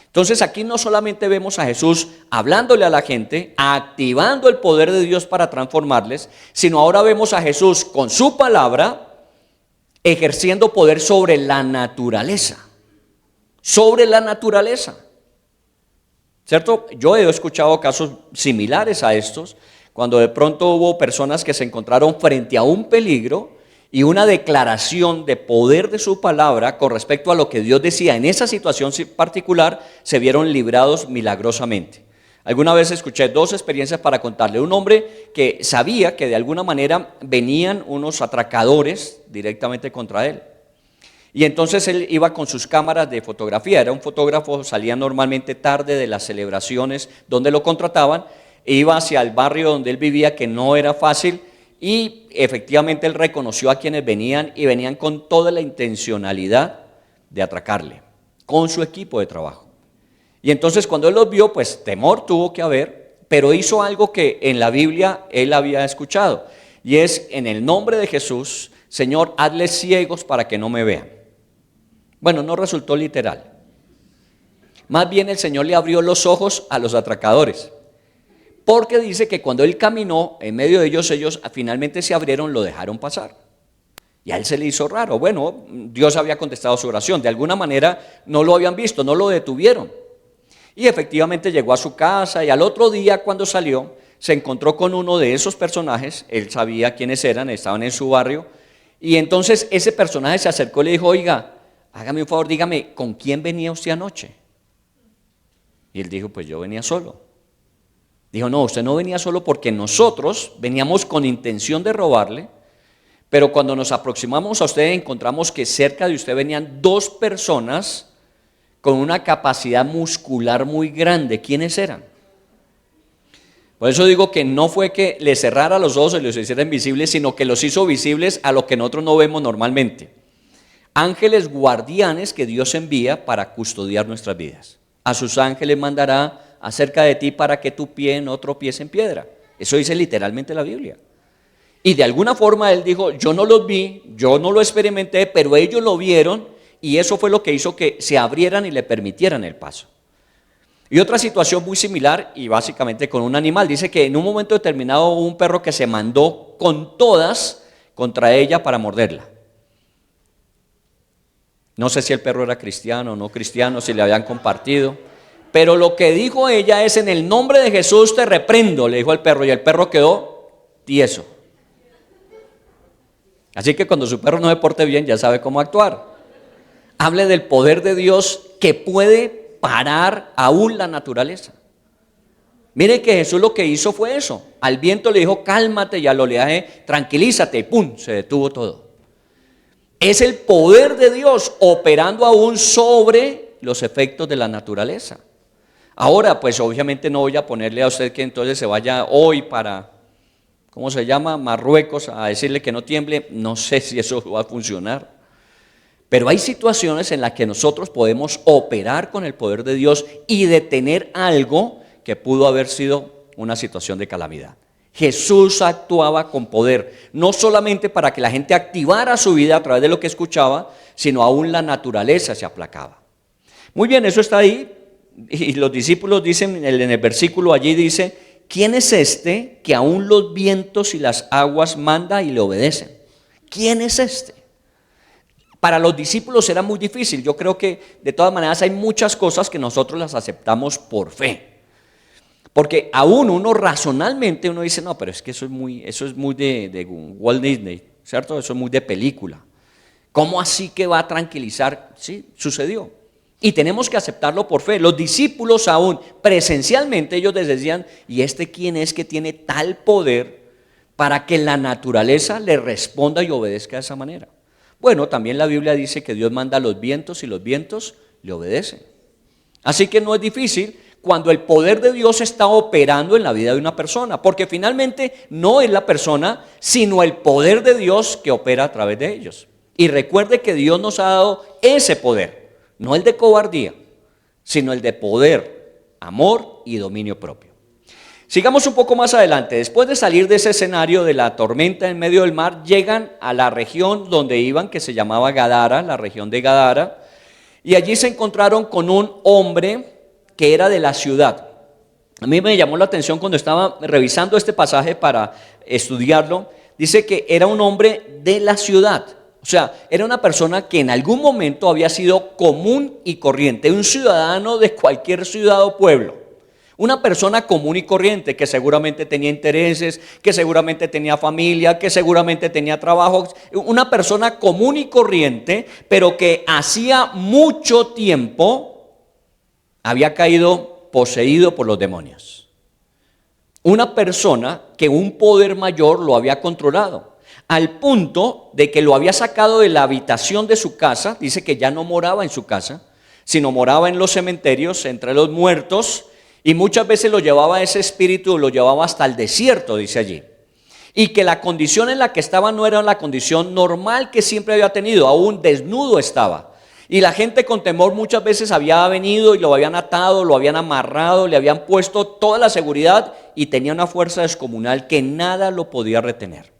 Entonces aquí no solamente vemos a Jesús hablándole a la gente, activando el poder de Dios para transformarles, sino ahora vemos a Jesús con su palabra ejerciendo poder sobre la naturaleza. Sobre la naturaleza. ¿Cierto? Yo he escuchado casos similares a estos, cuando de pronto hubo personas que se encontraron frente a un peligro y una declaración de poder de su palabra con respecto a lo que Dios decía en esa situación particular, se vieron librados milagrosamente. Alguna vez escuché dos experiencias para contarle. Un hombre que sabía que de alguna manera venían unos atracadores directamente contra él. Y entonces él iba con sus cámaras de fotografía, era un fotógrafo, salía normalmente tarde de las celebraciones donde lo contrataban, e iba hacia el barrio donde él vivía, que no era fácil, y efectivamente él reconoció a quienes venían y venían con toda la intencionalidad de atracarle, con su equipo de trabajo. Y entonces cuando él los vio, pues temor tuvo que haber, pero hizo algo que en la Biblia él había escuchado, y es: en el nombre de Jesús, Señor, hazles ciegos para que no me vean. Bueno, no resultó literal. Más bien el Señor le abrió los ojos a los atracadores, porque dice que cuando él caminó en medio de ellos finalmente se abrieron, lo dejaron pasar. Y a él se le hizo raro. Bueno, Dios había contestado su oración, de alguna manera no lo habían visto, no lo detuvieron. Y efectivamente llegó a su casa y al otro día cuando salió se encontró con uno de esos personajes. Él sabía quiénes eran, estaban en su barrio, y entonces ese personaje se acercó y le dijo: oiga, hágame un favor, dígame, ¿con quién venía usted anoche? Y él dijo: pues yo venía solo. Dijo: no, usted no venía solo, porque nosotros veníamos con intención de robarle, pero cuando nos aproximamos a usted encontramos que cerca de usted venían dos personas con una capacidad muscular muy grande. ¿Quiénes eran? Por eso digo que no fue que le cerrara los ojos y los hiciera invisibles, sino que los hizo visibles a lo que nosotros no vemos normalmente. Ángeles guardianes que Dios envía para custodiar nuestras vidas. A sus ángeles mandará acerca de ti para que tu pie no tropiece en piedra. Eso dice literalmente la Biblia. Y de alguna forma él dijo: yo no los vi, yo no lo experimenté, pero ellos lo vieron, y eso fue lo que hizo que se abrieran y le permitieran el paso. Y otra situación muy similar, y básicamente con un animal. Dice que en un momento determinado hubo un perro que se mandó con todas contra ella para morderla. No sé si el perro era cristiano o no cristiano, si le habían compartido, pero lo que dijo ella es: en el nombre de Jesús te reprendo, le dijo al perro, y el perro quedó tieso. Así que cuando su perro no se porte bien, ya sabe cómo actuar. Hable del poder de Dios que puede parar aún la naturaleza. Mire que Jesús lo que hizo fue eso. Al viento le dijo: cálmate, y al oleaje: tranquilízate, y ¡pum!, se detuvo todo. Es el poder de Dios operando aún sobre los efectos de la naturaleza. Ahora, pues obviamente no voy a ponerle a usted que entonces se vaya hoy para, ¿cómo se llama?, Marruecos, a decirle que no tiemble. No sé si eso va a funcionar. Pero hay situaciones en las que nosotros podemos operar con el poder de Dios y detener algo que pudo haber sido una situación de calamidad. Jesús actuaba con poder, no solamente para que la gente activara su vida a través de lo que escuchaba, sino aún la naturaleza se aplacaba. Muy bien, eso está ahí, y los discípulos dicen en el versículo allí dice: ¿quién es este que aún los vientos y las aguas manda y le obedecen? ¿Quién es este? Para los discípulos era muy difícil. Yo creo que de todas maneras hay muchas cosas que nosotros las aceptamos por fe. Porque aún uno razonalmente uno dice: no, pero es que eso es muy de Walt Disney, ¿cierto? Eso es muy de película. ¿Cómo así que va a tranquilizar? Sí, sucedió. Y tenemos que aceptarlo por fe. Los discípulos aún presencialmente ellos les decían, ¿y este quién es que tiene tal poder para que la naturaleza le responda y obedezca de esa manera? Bueno, también la Biblia dice que Dios manda los vientos y los vientos le obedecen. Así que no es difícil cuando el poder de Dios está operando en la vida de una persona, porque finalmente no es la persona, sino el poder de Dios que opera a través de ellos. Y recuerde que Dios nos ha dado ese poder, no el de cobardía, sino el de poder, amor y dominio propio. Sigamos un poco más adelante. Después de salir de ese escenario de la tormenta en medio del mar, llegan a la región donde iban, que se llamaba Gadara, la región de Gadara, y allí se encontraron con un hombre que era de la ciudad. A mí me llamó la atención cuando estaba revisando este pasaje para estudiarlo. Dice que era un hombre de la ciudad. O sea, era una persona que en algún momento había sido común y corriente, un ciudadano de cualquier ciudad o pueblo. Una persona común y corriente que seguramente tenía intereses, que seguramente tenía familia, que seguramente tenía trabajo. Una persona común y corriente, pero que hacía mucho tiempo había caído poseído por los demonios. Una persona que un poder mayor lo había controlado, al punto de que lo había sacado de la habitación de su casa. Dice que ya no moraba en su casa, sino moraba en los cementerios, entre los muertos, y muchas veces lo llevaba ese espíritu, lo llevaba hasta el desierto, dice allí. Y que la condición en la que estaba no era la condición normal que siempre había tenido, aún desnudo estaba. Y la gente con temor muchas veces había venido y lo habían atado, lo habían amarrado, le habían puesto toda la seguridad y tenía una fuerza descomunal que nada lo podía retener.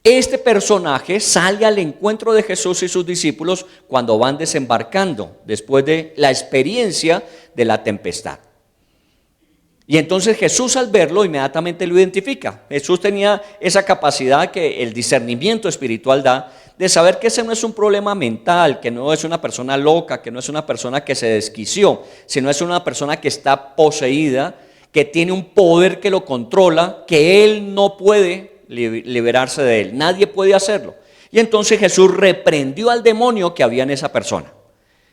Este personaje sale al encuentro de Jesús y sus discípulos cuando van desembarcando después de la experiencia de la tempestad. Y entonces Jesús, al verlo, inmediatamente lo identifica. Jesús tenía esa capacidad que el discernimiento espiritual da, de saber que ese no es un problema mental, que no es una persona loca, que no es una persona que se desquició, sino es una persona que está poseída, que tiene un poder que lo controla, que él no puede liberarse de él, nadie puede hacerlo. Y entonces Jesús reprendió al demonio que había en esa persona.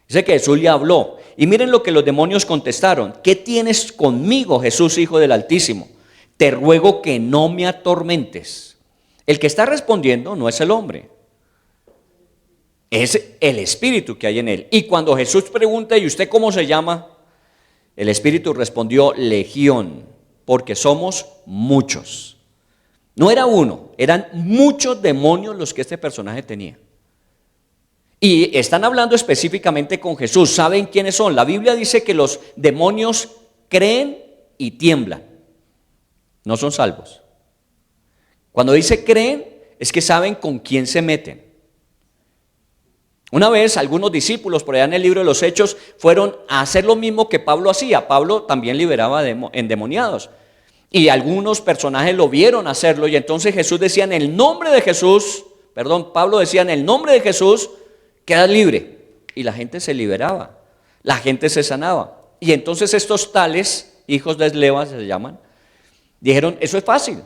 Dice que Jesús le habló, y miren lo que los demonios contestaron: ¿qué tienes conmigo, Jesús, Hijo del Altísimo? Te ruego que no me atormentes. El que está respondiendo no es el hombre, es el espíritu que hay en él. Y cuando Jesús pregunta: ¿y usted cómo se llama? El espíritu respondió: Legión, porque somos muchos. No era uno, eran muchos demonios los que este personaje tenía. Y están hablando específicamente con Jesús. ¿Saben quiénes son? La Biblia dice que los demonios creen y tiemblan. No son salvos. Cuando dice creen, es que saben con quién se meten. Una vez algunos discípulos por allá en el libro de los Hechos fueron a hacer lo mismo que Pablo hacía. Pablo también liberaba endemoniados. Y algunos personajes lo vieron hacerlo, y entonces Jesús decía: en el nombre de Jesús, Pablo decía: en el nombre de Jesús quedas libre. Y la gente se liberaba, la gente se sanaba. Y entonces estos tales, hijos de Esleva se llaman, dijeron: eso es fácil,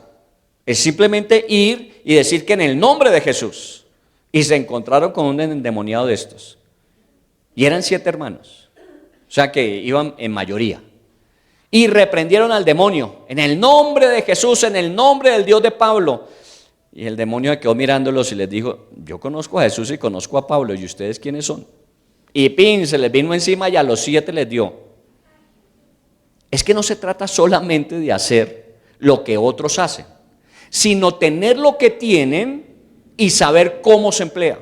es simplemente ir y decir que en el nombre de Jesús. Y se encontraron con un endemoniado de estos. Y eran 7 hermanos, o sea que iban en mayoría. Y reprendieron al demonio, en el nombre de Jesús, en el nombre del Dios de Pablo. Y el demonio quedó mirándolos y les dijo: yo conozco a Jesús y conozco a Pablo, ¿y ustedes quiénes son? Y pin, se les vino encima y a los 7 les dio. Es que no se trata solamente de hacer lo que otros hacen, sino tener lo que tienen y saber cómo se emplea.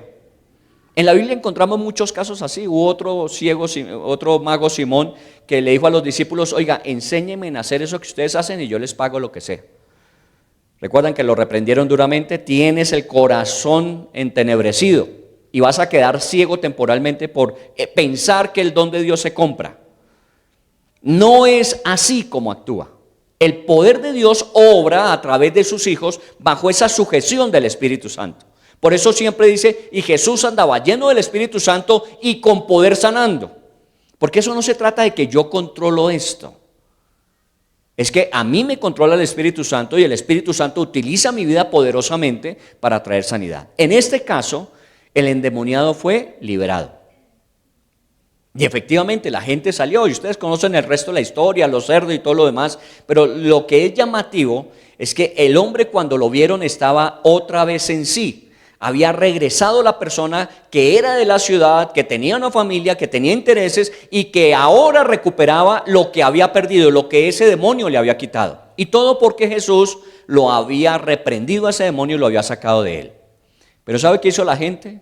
En la Biblia encontramos muchos casos así. Hubo otro ciego, otro mago Simón, que le dijo a los discípulos: oiga, enséñenme a hacer eso que ustedes hacen y yo les pago lo que sea. Recuerdan que lo reprendieron duramente: tienes el corazón entenebrecido y vas a quedar ciego temporalmente por pensar que el don de Dios se compra. No es así como actúa. El poder de Dios obra a través de sus hijos bajo esa sujeción del Espíritu Santo. Por eso siempre dice: y Jesús andaba lleno del Espíritu Santo y con poder sanando. Porque eso no se trata de que yo controlo esto. Es que a mí me controla el Espíritu Santo, y el Espíritu Santo utiliza mi vida poderosamente para traer sanidad. En este caso, El endemoniado fue liberado. Y efectivamente la gente salió, y ustedes conocen el resto de la historia, los cerdos y todo lo demás, pero lo que es llamativo es que el hombre, cuando lo vieron, estaba otra vez en sí. Había regresado la persona que era de la ciudad, que tenía una familia, que tenía intereses y que ahora recuperaba lo que había perdido, lo que ese demonio le había quitado. Y todo porque Jesús lo había reprendido a ese demonio y lo había sacado de él. Pero ¿sabe qué hizo la gente?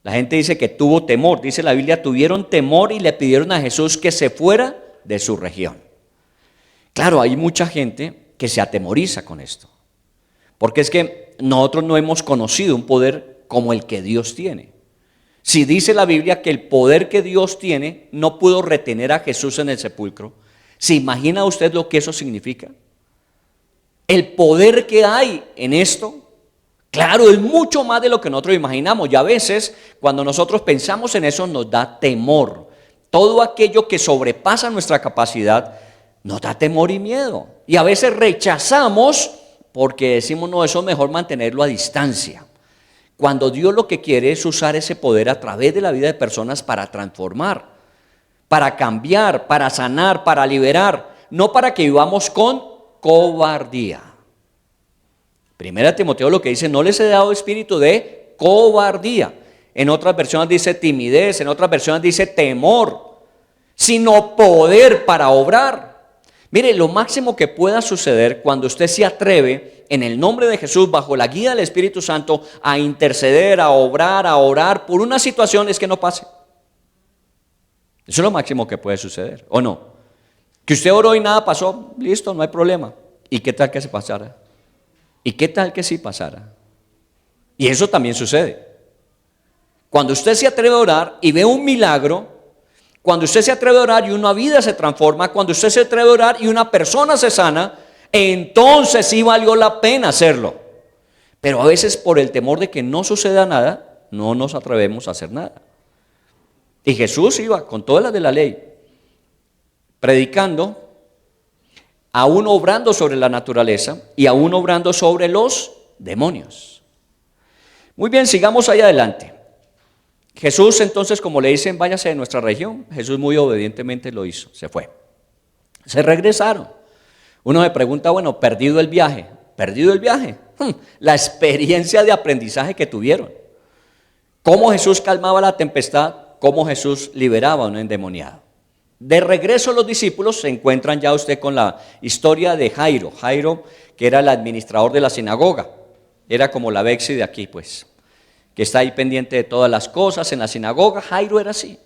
La gente dice que tuvo temor. Dice la Biblia, tuvieron temor y le pidieron a Jesús que se fuera de su región. Claro, hay mucha gente que se atemoriza con esto. Porque es que nosotros no hemos conocido un poder como el que Dios tiene. Si dice la Biblia que el poder que Dios tiene no pudo retener a Jesús en el sepulcro, ¿se imagina usted lo que eso significa? El poder que hay en esto, claro, es mucho más de lo que nosotros imaginamos. Y a veces, cuando nosotros pensamos en eso, nos da temor. Todo aquello que sobrepasa nuestra capacidad nos da temor y miedo. Y a veces rechazamos porque decimos, no, eso es mejor mantenerlo a distancia. Cuando Dios lo que quiere es usar ese poder a través de la vida de personas para transformar, para cambiar, para sanar, para liberar, no para que vivamos con cobardía. Primera Timoteo lo que dice, no les he dado espíritu de cobardía. En otras versiones dice timidez, en otras versiones dice temor, sino poder para obrar. Mire, lo máximo que pueda suceder cuando usted se atreve en el nombre de Jesús, bajo la guía del Espíritu Santo, a interceder, a obrar, a orar por una situación, es que no pase. Eso es lo máximo que puede suceder, ¿o no? Que usted oró y nada pasó, listo, no hay problema. ¿Y qué tal que se pasara? ¿Y qué tal que sí pasara? Y eso también sucede. Cuando usted se atreve a orar y ve un milagro, cuando usted se atreve a orar y una vida se transforma, cuando usted se atreve a orar y una persona se sana, entonces sí valió la pena hacerlo. Pero a veces por el temor de que no suceda nada, no nos atrevemos a hacer nada. Y Jesús iba con todas las de la ley, predicando, aún obrando sobre la naturaleza y aún obrando sobre los demonios. Muy bien, sigamos allá adelante. Jesús entonces, como le dicen, váyase de nuestra región. Jesús muy obedientemente lo hizo, se fue. Se regresaron. Uno me pregunta, bueno, perdido el viaje. ¿Perdido el viaje? La experiencia de aprendizaje que tuvieron. Cómo Jesús calmaba la tempestad, cómo Jesús liberaba a un endemoniado. De regreso los discípulos se encuentran ya usted con la historia de Jairo. Jairo, que era el administrador de la sinagoga. Era como la Bexi de aquí, pues, que está ahí pendiente de todas las cosas en la sinagoga. Jairo era así.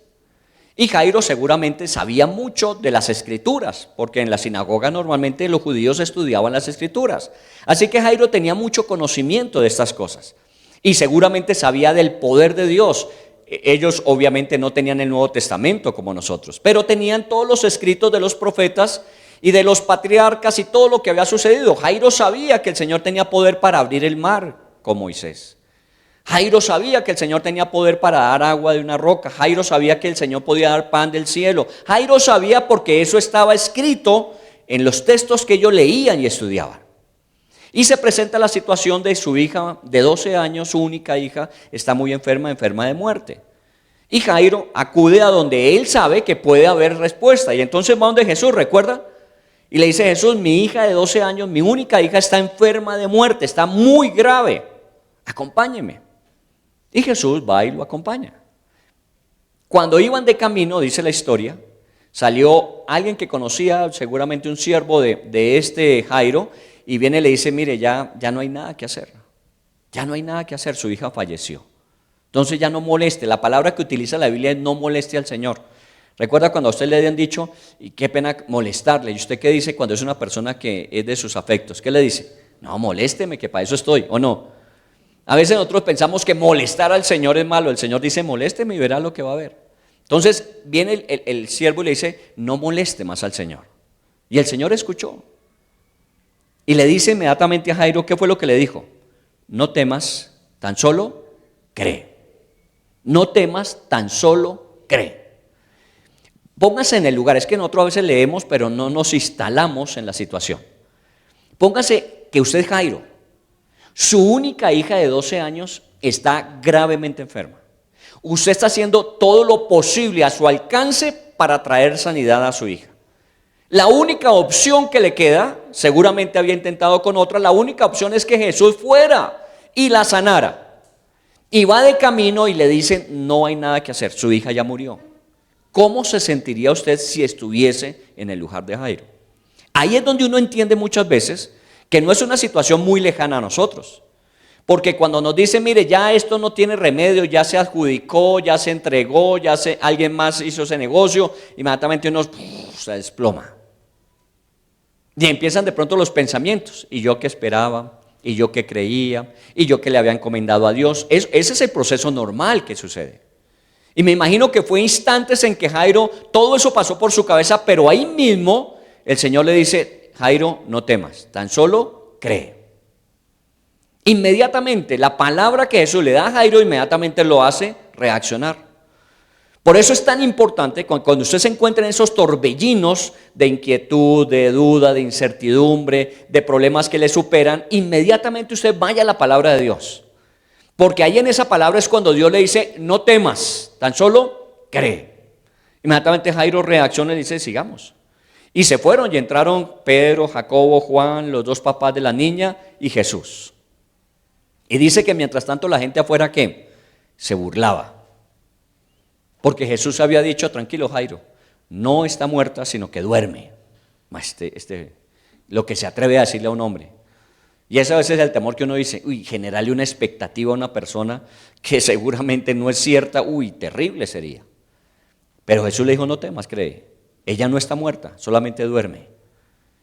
Y Jairo seguramente sabía mucho de las escrituras, porque en la sinagoga normalmente los judíos estudiaban las escrituras. Así que Jairo tenía mucho conocimiento de estas cosas. Y seguramente sabía del poder de Dios. Ellos obviamente no tenían el Nuevo Testamento como nosotros, pero tenían todos los escritos de los profetas y de los patriarcas y todo lo que había sucedido. Jairo sabía que el Señor tenía poder para abrir el mar con Moisés. Jairo sabía que el Señor tenía poder para dar agua de una roca. Jairo sabía que el Señor podía dar pan del cielo. Jairo sabía porque eso estaba escrito en los textos que ellos leían y estudiaban. Y se presenta la situación de su hija de 12 años, su única hija, está muy enferma de muerte. Y Jairo acude a donde él sabe que puede haber respuesta. Y entonces va donde Jesús, ¿recuerda? Y le dice, Jesús, mi hija de 12 años, mi única hija está enferma de muerte, está muy grave. Acompáñeme. Y Jesús va y lo acompaña. Cuando iban de camino, dice la historia, salió alguien que conocía, seguramente un siervo de este Jairo, y viene y le dice, mire, ya no hay nada que hacer. Ya no hay nada que hacer, su hija falleció. Entonces ya no moleste. La palabra que utiliza la Biblia es no moleste al Señor. Recuerda cuando a usted le habían dicho, y qué pena molestarle. ¿Y usted qué dice cuando es una persona que es de sus afectos? ¿Qué le dice? No, molésteme, que para eso estoy, ¿o no? A veces nosotros pensamos que molestar al Señor es malo. El Señor dice, molésteme y verá lo que va a haber. Entonces viene el siervo y le dice, no moleste más al Señor. Y el Señor escuchó. Y le dice inmediatamente a Jairo, ¿qué fue lo que le dijo? No temas, tan solo cree. No temas, tan solo cree. Póngase en el lugar. Es que nosotros a veces leemos, pero no nos instalamos en la situación. Póngase que usted es Jairo. Su única hija de 12 años está gravemente enferma. Usted está haciendo todo lo posible a su alcance para traer sanidad a su hija. La única opción que le queda, seguramente había intentado con otra, la única opción es que Jesús fuera y la sanara. Y va de camino y le dicen, no hay nada que hacer, su hija ya murió. ¿Cómo se sentiría usted si estuviese en el lugar de Jairo? Ahí es donde uno entiende muchas veces que no es una situación muy lejana a nosotros. Porque cuando nos dicen, mire, ya esto no tiene remedio, ya se adjudicó, ya se entregó, alguien más hizo ese negocio, inmediatamente uno se desploma. Y empiezan de pronto los pensamientos, y yo que esperaba, y yo que creía, y yo que le había encomendado a Dios. Ese es el proceso normal que sucede. Y me imagino que fue instantes en que Jairo, todo eso pasó por su cabeza, pero ahí mismo el Señor le dice, Jairo, no temas, tan solo cree. Inmediatamente, la palabra que Jesús le da a Jairo, inmediatamente lo hace reaccionar. Por eso es tan importante cuando usted se encuentra en esos torbellinos de inquietud, de duda, de incertidumbre, de problemas que le superan, inmediatamente usted vaya a la palabra de Dios. Porque ahí en esa palabra es cuando Dios le dice, no temas, tan solo cree. Inmediatamente Jairo reacciona y dice, sigamos. Y se fueron y entraron Pedro, Jacobo, Juan, los dos papás de la niña y Jesús. Y dice que mientras tanto la gente afuera, ¿qué? Se burlaba. Porque Jesús había dicho, tranquilo Jairo, no está muerta, sino que duerme. Lo que se atreve a decirle a un hombre. Y ese a veces es el temor que uno dice, generarle una expectativa a una persona que seguramente no es cierta, terrible sería. Pero Jesús le dijo, no temas, cree, ella no está muerta, solamente duerme.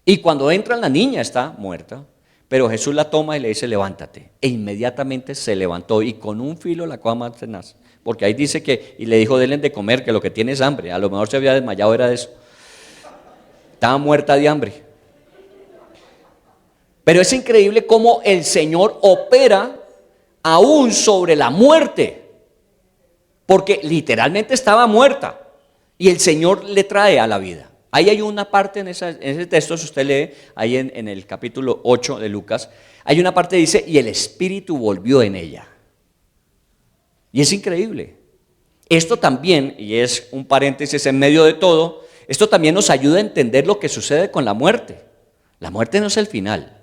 Y cuando entra la niña está muerta, pero Jesús la toma y le dice, levántate. E inmediatamente se levantó y con un filo la cosa más tenaz. Porque ahí dice que, y le dijo, denle de comer, que lo que tiene es hambre. A lo mejor se había desmayado, era de eso. Estaba muerta de hambre. Pero es increíble cómo el Señor opera aún sobre la muerte. Porque literalmente estaba muerta. Y el Señor le trae a la vida. Ahí hay una parte en ese texto, si usted lee, ahí en el capítulo 8 de Lucas, hay una parte que dice, y el Espíritu volvió en ella. Y es increíble. Esto también, y es un paréntesis en medio de todo, esto también nos ayuda a entender lo que sucede con la muerte. La muerte no es el final.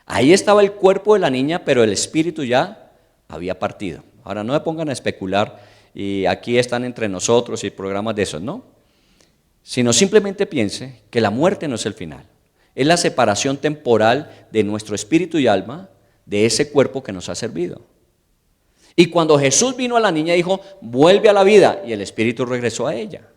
Ahí estaba el cuerpo de la niña, pero el espíritu ya había partido. Ahora no me pongan a especular, y aquí están entre nosotros y programas de esos, no. Sino simplemente piense que la muerte no es el final. Es la separación temporal de nuestro espíritu y alma de ese cuerpo que nos ha servido. Y cuando Jesús vino a la niña dijo, vuelve a la vida, y el espíritu regresó a ella.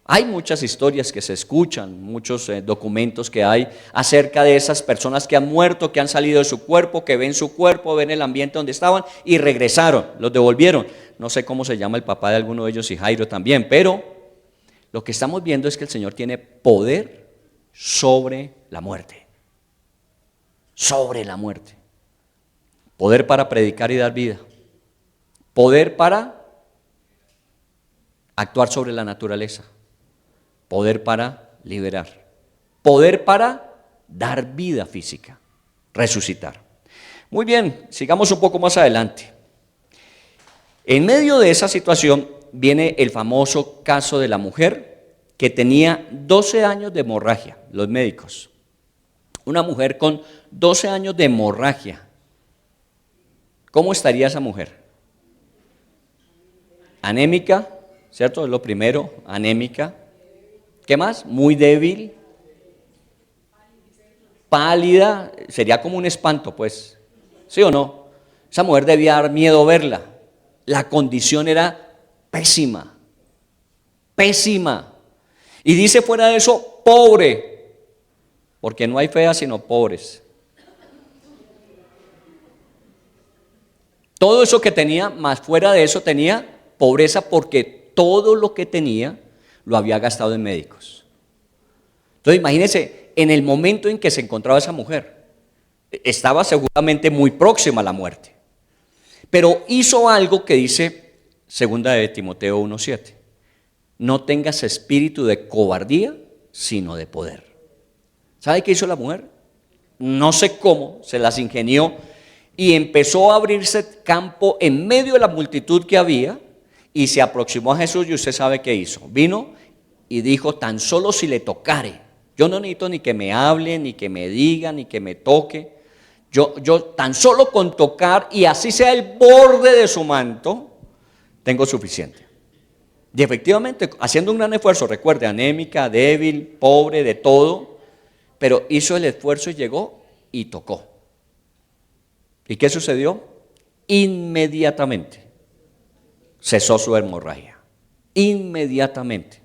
Hay muchas historias que se escuchan, muchos documentos que hay acerca de esas personas que han muerto, que han salido de su cuerpo, que ven su cuerpo, ven el ambiente donde estaban y regresaron, los devolvieron. No sé cómo se llama el papá de alguno de ellos y Jairo también, pero lo que estamos viendo es que el Señor tiene poder sobre la muerte. Sobre la muerte. Poder para predicar y dar vida. Poder para actuar sobre la naturaleza. Poder para liberar. Poder para dar vida física. Resucitar. Muy bien, sigamos un poco más adelante. En medio de esa situación viene el famoso caso de la mujer que tenía 12 años de hemorragia, los médicos. Una mujer con 12 años de hemorragia. ¿Cómo estaría esa mujer? Anémica, ¿cierto? Es lo primero, anémica. ¿Qué más? Muy débil. Pálida, sería como un espanto, pues. ¿Sí o no? Esa mujer debía dar miedo verla. La condición era pésima, pésima. Y dice fuera de eso, pobre, porque no hay feas sino pobres. Todo eso que tenía, más fuera de eso tenía pobreza porque todo lo que tenía lo había gastado en médicos. Entonces imagínense, en el momento en que se encontraba esa mujer, estaba seguramente muy próxima a la muerte. Pero hizo algo que dice 2 de Timoteo 1:7. No tengas espíritu de cobardía, sino de poder. ¿Sabe qué hizo la mujer? No sé cómo, se las ingenió. y empezó a abrirse campo en medio de la multitud que había, y se aproximó a Jesús, y usted sabe qué hizo. Vino y dijo: tan solo si le tocare. Yo no necesito ni que me hable, ni que me diga, ni que me toque. Yo tan solo con tocar, y así sea el borde de su manto, tengo suficiente. Y efectivamente, haciendo un gran esfuerzo, recuerde, anémica, débil, pobre, de todo, pero hizo el esfuerzo y llegó y tocó. ¿Y qué sucedió? Inmediatamente cesó su hemorragia. Inmediatamente.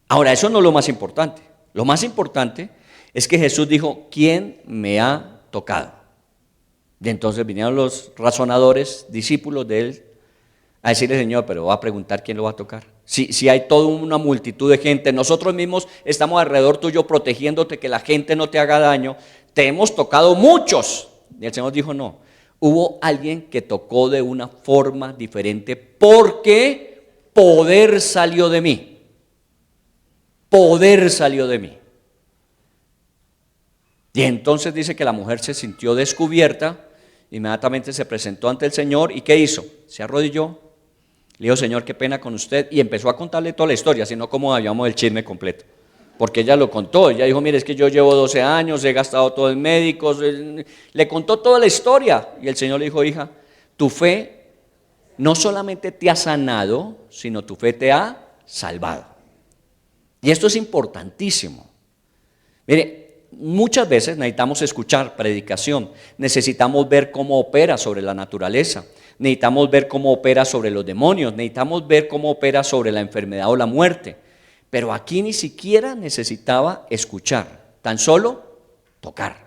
Ahora, eso no es lo más importante. Lo más importante es que Jesús dijo: ¿quién me ha tocado? Y entonces vinieron los razonadores, discípulos de él, a decirle: Señor, pero va a preguntar quién lo va a tocar. Si hay toda una multitud de gente, nosotros mismos estamos alrededor tuyo protegiéndote, que la gente no te haga daño, te hemos tocado muchos. Y el Señor dijo: no, hubo alguien que tocó de una forma diferente, porque poder salió de mí. Poder salió de mí. Y entonces dice que la mujer se sintió descubierta, inmediatamente se presentó ante el Señor, ¿y qué hizo? Se arrodilló, le dijo: Señor, qué pena con usted, y empezó a contarle toda la historia, sino como habíamos el chisme completo, porque ella lo contó. Ella dijo: mire, es que yo llevo 12 años, he gastado todo en médicos, le contó toda la historia, y el Señor le dijo: hija, tu fe no solamente te ha sanado, sino tu fe te ha salvado. Y esto es importantísimo. Mire, muchas veces necesitamos escuchar predicación, necesitamos ver cómo opera sobre la naturaleza, necesitamos ver cómo opera sobre los demonios, necesitamos ver cómo opera sobre la enfermedad o la muerte. Pero aquí ni siquiera necesitaba escuchar, tan solo tocar.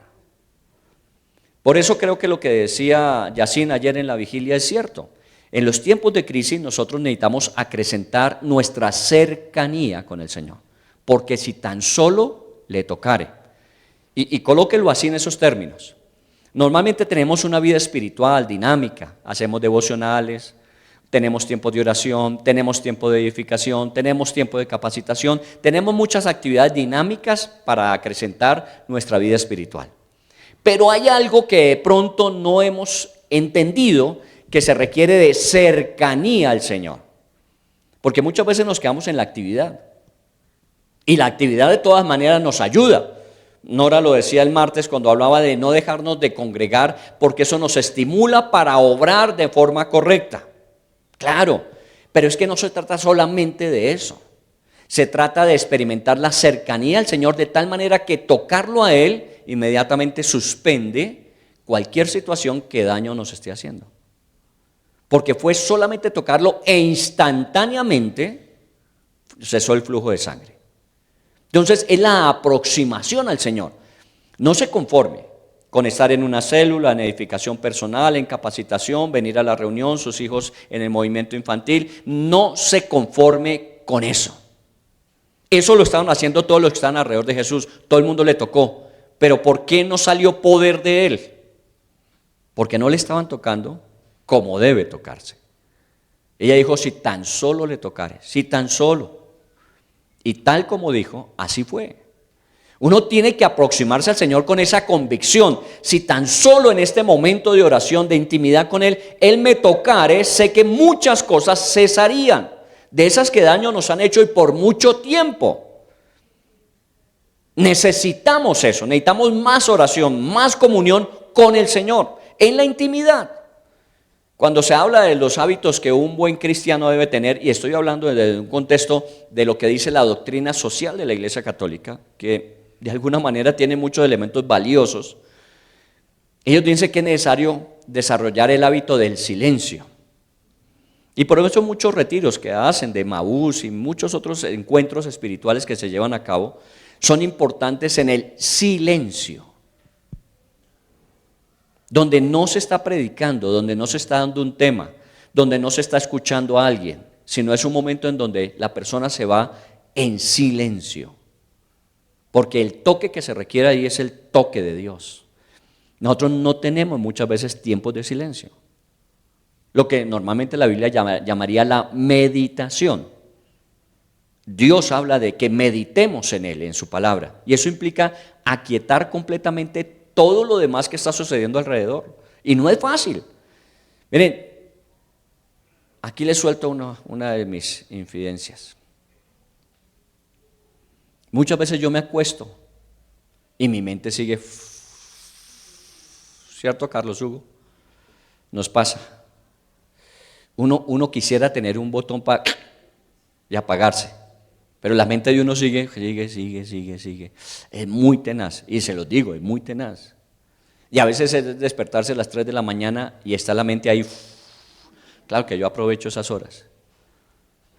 Por eso creo que lo que decía Yacine ayer en la vigilia es cierto. En los tiempos de crisis nosotros necesitamos acrecentar nuestra cercanía con el Señor, porque si tan solo le tocare, y colóquelo así en esos términos. Normalmente tenemos una vida espiritual dinámica, hacemos devocionales, tenemos tiempo de oración, tenemos tiempo de edificación, tenemos tiempo de capacitación, tenemos muchas actividades dinámicas para acrecentar nuestra vida espiritual. Pero hay algo que de pronto no hemos entendido, que se requiere de cercanía al Señor, porque muchas veces nos quedamos en la actividad, y la actividad de todas maneras nos ayuda. Nora lo decía el martes cuando hablaba de no dejarnos de congregar, porque eso nos estimula para obrar de forma correcta. Claro, pero es que no se trata solamente de eso, se trata de experimentar la cercanía al Señor de tal manera que tocarlo a Él inmediatamente suspende cualquier situación que daño nos esté haciendo. Porque fue solamente tocarlo e instantáneamente cesó el flujo de sangre. Entonces es la aproximación al Señor. No se conforme con estar en una célula, en edificación personal, en capacitación, venir a la reunión, sus hijos en el movimiento infantil. No se conforme con eso. Eso lo estaban haciendo todos los que estaban alrededor de Jesús. Todo el mundo le tocó. Pero ¿por qué no salió poder de Él? Porque no le estaban tocando como debe tocarse. Ella dijo: si tan solo le tocare, si tan solo. Y tal como dijo, así fue. Uno tiene que aproximarse al Señor con esa convicción: si tan solo en este momento de oración, de intimidad con Él, Él me tocare, sé que muchas cosas cesarían, de esas que daño nos han hecho y por mucho tiempo. Necesitamos eso, necesitamos más oración, más comunión con el Señor, en la intimidad. Cuando se habla de los hábitos que un buen cristiano debe tener, y estoy hablando desde un contexto de lo que dice la doctrina social de la Iglesia Católica, que de alguna manera tiene muchos elementos valiosos, ellos dicen que es necesario desarrollar el hábito del silencio. Y por eso muchos retiros que hacen de Maús y muchos otros encuentros espirituales que se llevan a cabo son importantes en el silencio, donde no se está predicando, donde no se está dando un tema, donde no se está escuchando a alguien, sino es un momento en donde la persona se va en silencio, porque el toque que se requiere ahí es el toque de Dios. Nosotros no tenemos muchas veces tiempos de silencio, lo que normalmente la Biblia llamaría la meditación. Dios habla de que meditemos en Él, en su palabra, y eso implica aquietar completamente todo lo demás que está sucediendo alrededor. Y no es fácil. Miren, aquí les suelto una de mis infidencias. Muchas veces yo me acuesto y mi mente sigue, ¿cierto, Carlos Hugo? Nos pasa. Uno quisiera tener un botón para y apagarse, pero la mente de uno sigue. Es muy tenaz, y se los digo, es muy tenaz. Y a veces es despertarse a las 3 de la mañana y está la mente ahí. Claro que yo aprovecho esas horas,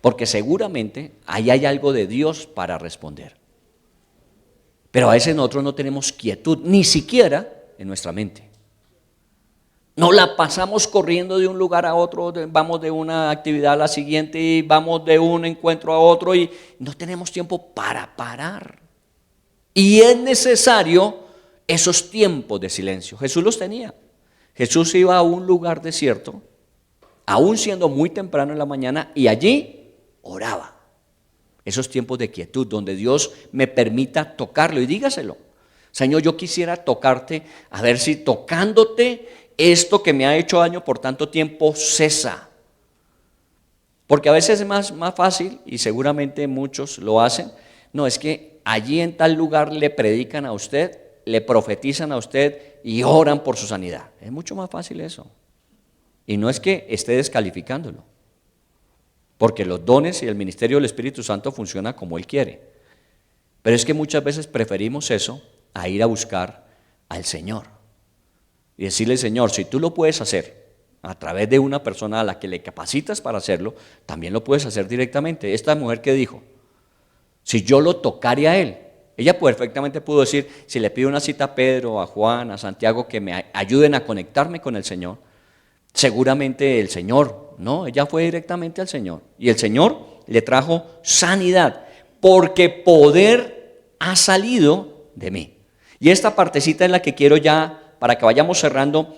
porque seguramente ahí hay algo de Dios para responder. Pero a veces nosotros no tenemos quietud, ni siquiera en nuestra mente. No la pasamos corriendo de un lugar a otro, vamos de una actividad a la siguiente y vamos de un encuentro a otro y no tenemos tiempo para parar. Y es necesario esos tiempos de silencio. Jesús los tenía. Jesús iba a un lugar desierto, aún siendo muy temprano en la mañana, y allí oraba. Esos tiempos de quietud donde Dios me permita tocarlo, y dígaselo: Señor, yo quisiera tocarte, a ver si tocándote esto que me ha hecho daño por tanto tiempo cesa. Porque a veces es más fácil, y seguramente muchos lo hacen. No, es que allí en tal lugar le predican a usted, le profetizan a usted y oran por su sanidad. Es mucho más fácil eso. Y no es que esté descalificándolo, porque los dones y el ministerio del Espíritu Santo funciona como Él quiere. Pero es que muchas veces preferimos eso a ir a buscar al Señor y decirle: Señor, si tú lo puedes hacer a través de una persona a la que le capacitas para hacerlo, también lo puedes hacer directamente. Esta mujer que dijo: si yo lo tocare a Él, ella perfectamente pudo decir: si le pido una cita a Pedro, a Juan, a Santiago, que me ayuden a conectarme con el Señor, seguramente el Señor. No, ella fue directamente al Señor y el Señor le trajo sanidad, porque poder ha salido de mí. Y esta partecita es la que quiero ya, para que vayamos cerrando,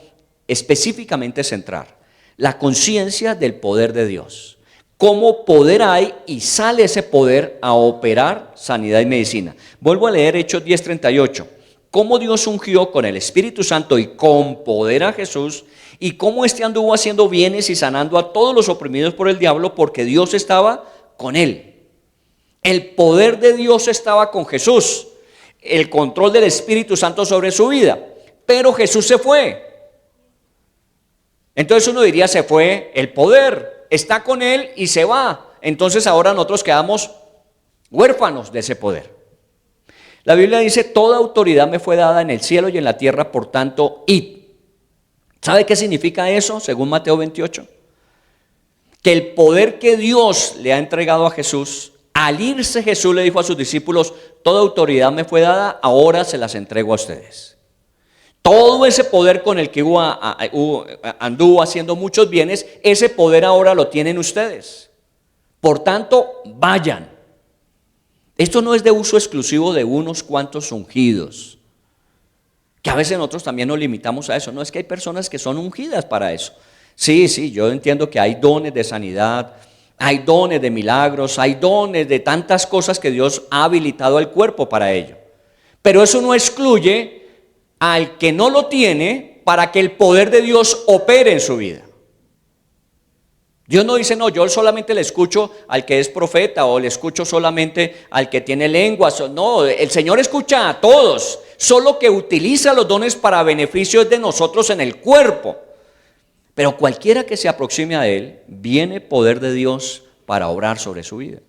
específicamente centrar: la conciencia del poder de Dios. ¿Cómo poder hay y sale ese poder a operar sanidad y medicina? Vuelvo a leer Hechos 10:38. Cómo Dios ungió con el Espíritu Santo y con poder a Jesús, y cómo éste anduvo haciendo bienes y sanando a todos los oprimidos por el diablo, porque Dios estaba con él. El poder de Dios estaba con Jesús, el control del Espíritu Santo sobre su vida. Pero Jesús se fue. Entonces uno diría: se fue el poder, está con él y se va. Entonces ahora nosotros quedamos huérfanos de ese poder. La Biblia dice: toda autoridad me fue dada en el cielo y en la tierra, por tanto, id. ¿Sabe qué significa eso según Mateo 28? Que el poder que Dios le ha entregado a Jesús, al irse Jesús le dijo a sus discípulos: toda autoridad me fue dada, ahora se las entrego a ustedes. Todo ese poder con el que anduvo haciendo muchos bienes, ese poder ahora lo tienen ustedes. Por tanto, vayan. Esto no es de uso exclusivo de unos cuantos ungidos, que a veces nosotros también nos limitamos a eso. No, es que hay personas que son ungidas para eso. Sí, yo entiendo que hay dones de sanidad, hay dones de milagros, hay dones de tantas cosas que Dios ha habilitado al cuerpo para ello. Pero eso no excluye al que no lo tiene para que el poder de Dios opere en su vida. Dios no dice: no, yo solamente le escucho al que es profeta, o le escucho solamente al que tiene lenguas. No, el Señor escucha a todos, solo que utiliza los dones para beneficio de nosotros en el cuerpo. Pero cualquiera que se aproxime a Él, viene poder de Dios para obrar sobre su vida.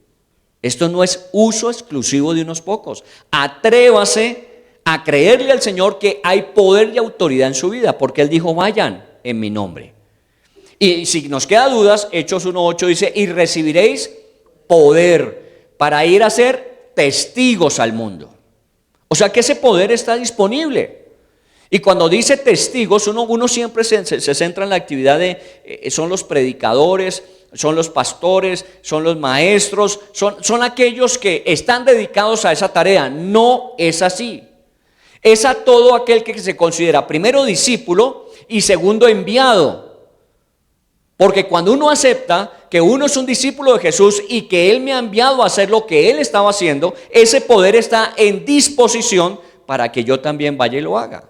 Esto no es uso exclusivo de unos pocos. Atrévase a creerle al Señor que hay poder y autoridad en su vida, porque Él dijo: vayan en mi nombre. Y si nos queda dudas, Hechos 1:8 dice: y recibiréis poder para ir a ser testigos al mundo. O sea que ese poder está disponible. Y cuando dice testigos, uno siempre se centra en la actividad de, son los predicadores, son los pastores, son los maestros, son aquellos que están dedicados a esa tarea. No es así. Es a todo aquel que se considera primero discípulo y segundo enviado. Porque cuando uno acepta que uno es un discípulo de Jesús y que Él me ha enviado a hacer lo que Él estaba haciendo, ese poder está en disposición para que yo también vaya y lo haga.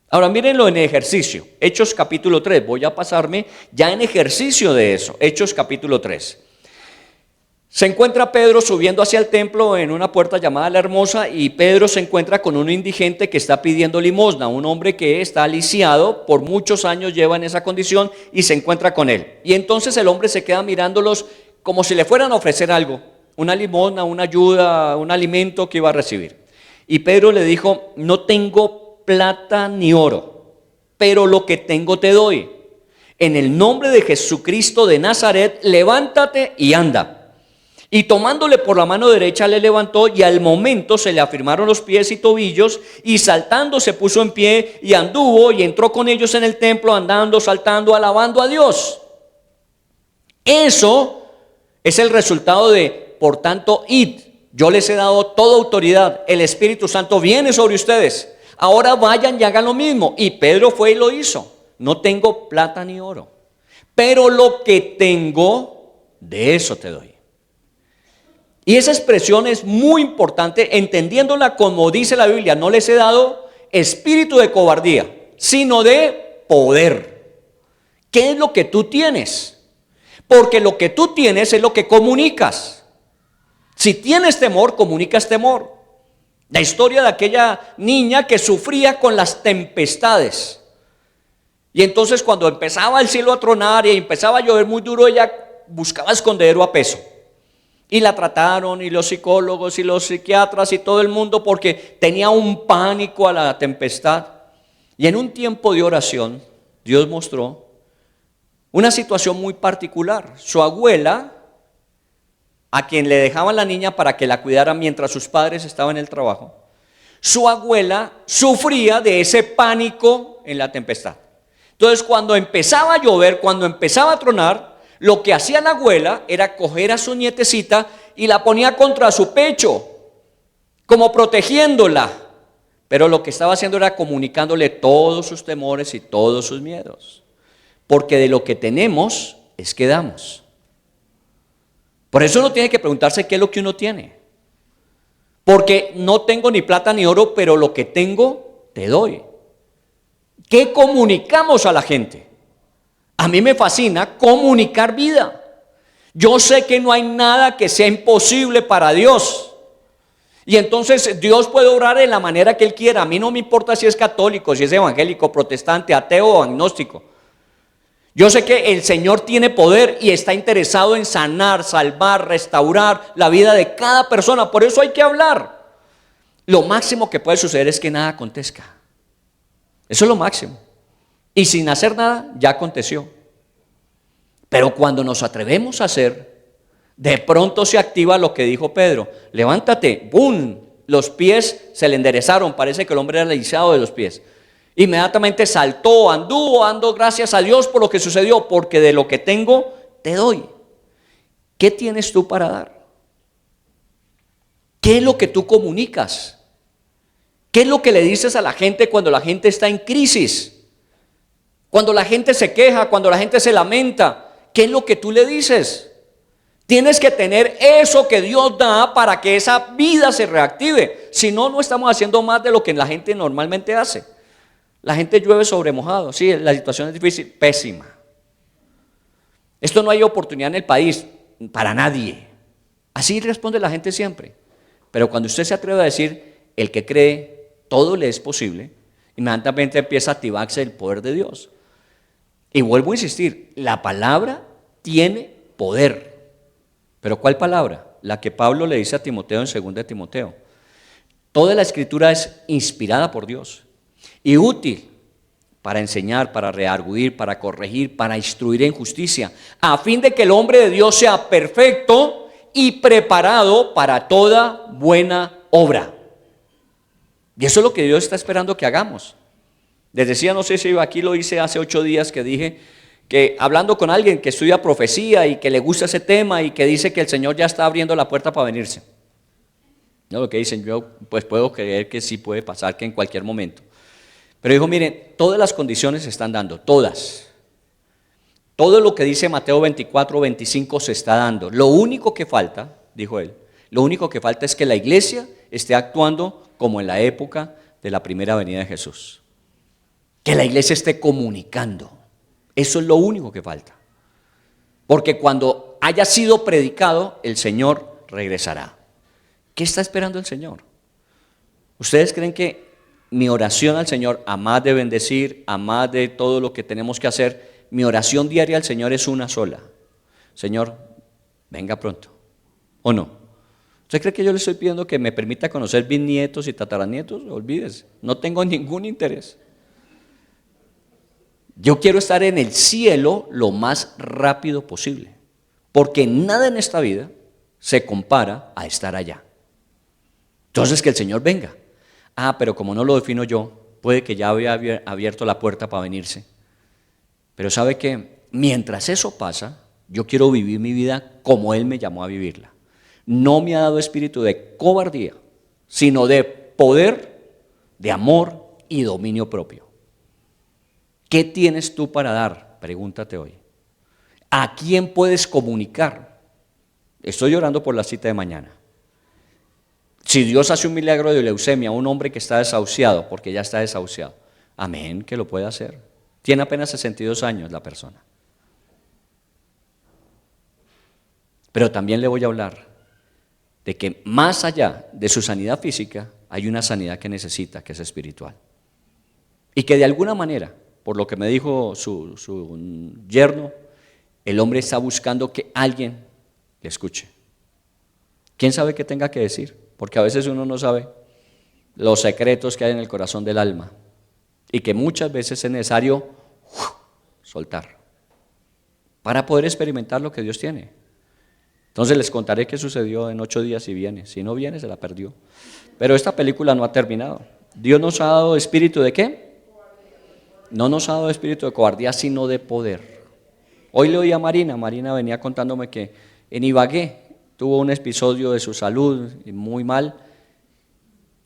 Ahora mírenlo en ejercicio, Hechos capítulo 3, voy a pasarme ya en ejercicio de eso, Hechos capítulo 3. Se encuentra Pedro subiendo hacia el templo en una puerta llamada La Hermosa y Pedro se encuentra con un indigente que está pidiendo limosna, un hombre que está lisiado, por muchos años lleva en esa condición y se encuentra con él. Y entonces el hombre se queda mirándolos como si le fueran a ofrecer algo, una limosna, una ayuda, un alimento que iba a recibir. Y Pedro le dijo, no tengo plata ni oro, pero lo que tengo te doy. En el nombre de Jesucristo de Nazaret, levántate y anda. Y tomándole por la mano derecha le levantó y al momento se le afirmaron los pies y tobillos y saltando se puso en pie y anduvo y entró con ellos en el templo andando, saltando, alabando a Dios. Eso es el resultado de, por tanto, id. Yo les he dado toda autoridad, el Espíritu Santo viene sobre ustedes. Ahora vayan y hagan lo mismo. Y Pedro fue y lo hizo. No tengo plata ni oro, pero lo que tengo, de eso te doy. Y esa expresión es muy importante, entendiéndola como dice la Biblia, no les he dado espíritu de cobardía, sino de poder. ¿Qué es lo que tú tienes? Porque lo que tú tienes es lo que comunicas. Si tienes temor, comunicas temor. La historia de aquella niña que sufría con las tempestades. Y entonces cuando empezaba el cielo a tronar y empezaba a llover muy duro, ella buscaba escondedero a peso. Y la trataron, y los psicólogos, y los psiquiatras, y todo el mundo, porque tenía un pánico a la tempestad. Y en un tiempo de oración, Dios mostró una situación muy particular. Su abuela, a quien le dejaban la niña para que la cuidara mientras sus padres estaban en el trabajo, su abuela sufría de ese pánico en la tempestad. Entonces, cuando empezaba a llover, cuando empezaba a tronar, lo que hacía la abuela era coger a su nietecita y la ponía contra su pecho, como protegiéndola. Pero lo que estaba haciendo era comunicándole todos sus temores y todos sus miedos. Porque de lo que tenemos es que damos. Por eso uno tiene que preguntarse qué es lo que uno tiene. Porque no tengo ni plata ni oro, pero lo que tengo te doy. ¿Qué comunicamos a la gente? A mí me fascina comunicar vida. Yo sé que no hay nada que sea imposible para Dios. Y entonces Dios puede obrar de la manera que Él quiera. A mí no me importa si es católico, si es evangélico, protestante, ateo o agnóstico. Yo sé que el Señor tiene poder y está interesado en sanar, salvar, restaurar la vida de cada persona. Por eso hay que hablar. Lo máximo que puede suceder es que nada acontezca. Eso es lo máximo. Y sin hacer nada, ya aconteció. Pero cuando nos atrevemos a hacer, de pronto se activa lo que dijo Pedro. Levántate, ¡bum! Los pies se le enderezaron, parece que el hombre era lisiado de los pies. Inmediatamente saltó, anduvo, ando gracias a Dios por lo que sucedió, porque de lo que tengo, te doy. ¿Qué tienes tú para dar? ¿Qué es lo que tú comunicas? ¿Qué es lo que le dices a la gente cuando la gente está en crisis? Cuando la gente se queja, cuando la gente se lamenta, ¿qué es lo que tú le dices? Tienes que tener eso que Dios da para que esa vida se reactive. Si no, no estamos haciendo más de lo que la gente normalmente hace. La gente llueve sobre mojado. Sí, la situación es difícil, pésima. Esto no hay oportunidad en el país para nadie. Así responde la gente siempre. Pero cuando usted se atreve a decir, el que cree, todo le es posible, inmediatamente empieza a activarse el poder de Dios. Y vuelvo a insistir, la palabra tiene poder. ¿Pero cuál palabra? La que Pablo le dice a Timoteo en 2 de Timoteo. Toda la escritura es inspirada por Dios y útil para enseñar, para redarguir, para corregir, para instruir en justicia, a fin de que el hombre de Dios sea perfecto y preparado para toda buena obra. Y eso es lo que Dios está esperando que hagamos. Les decía, no sé si aquí lo hice hace 8 días que dije que hablando con alguien que estudia profecía y que le gusta ese tema y que dice que el Señor ya está abriendo la puerta para venirse. No, lo que dicen, yo pues puedo creer que sí puede pasar, que en cualquier momento. Pero dijo, miren, todas las condiciones se están dando, todas. Todo lo que dice Mateo 24, 25 se está dando. Lo único que falta, dijo él, lo único que falta es que la iglesia esté actuando como en la época de la primera venida de Jesús. Que la iglesia esté comunicando. Eso es lo único que falta. Porque cuando haya sido predicado, el Señor regresará. ¿Qué está esperando el Señor? ¿Ustedes creen que mi oración al Señor, a más de bendecir, a más de todo lo que tenemos que hacer, mi oración diaria al Señor es una sola? Señor, venga pronto, ¿o no? ¿Usted cree que yo le estoy pidiendo que me permita conocer bisnietos y tataranietos? Olvídese, no tengo ningún interés. Yo quiero estar en el cielo lo más rápido posible, porque nada en esta vida se compara a estar allá. Entonces que el Señor venga. Pero como no lo defino yo, puede que ya había abierto la puerta para venirse. Pero sabe que mientras eso pasa, yo quiero vivir mi vida como Él me llamó a vivirla. No me ha dado espíritu de cobardía, sino de poder, de amor y dominio propio. ¿Qué tienes tú para dar? Pregúntate hoy. ¿A quién puedes comunicar? Estoy orando por la cita de mañana. Si Dios hace un milagro de leucemia a un hombre que está desahuciado, porque ya está desahuciado, amén, que lo puede hacer. Tiene apenas 62 años la persona. Pero también le voy a hablar de que más allá de su sanidad física, hay una sanidad que necesita, que es espiritual. Y que de alguna manera, por lo que me dijo su yerno, el hombre está buscando que alguien le escuche. ¿Quién sabe qué tenga que decir? Porque a veces uno no sabe los secretos que hay en el corazón del alma y que muchas veces es necesario soltar para poder experimentar lo que Dios tiene. Entonces les contaré qué sucedió en 8 días si viene. Si no viene, se la perdió. Pero esta película no ha terminado. Dios nos ha dado espíritu ¿de qué? No nos ha dado espíritu de cobardía, sino de poder. Hoy le oí a Marina venía contándome que en Ibagué tuvo un episodio de su salud muy mal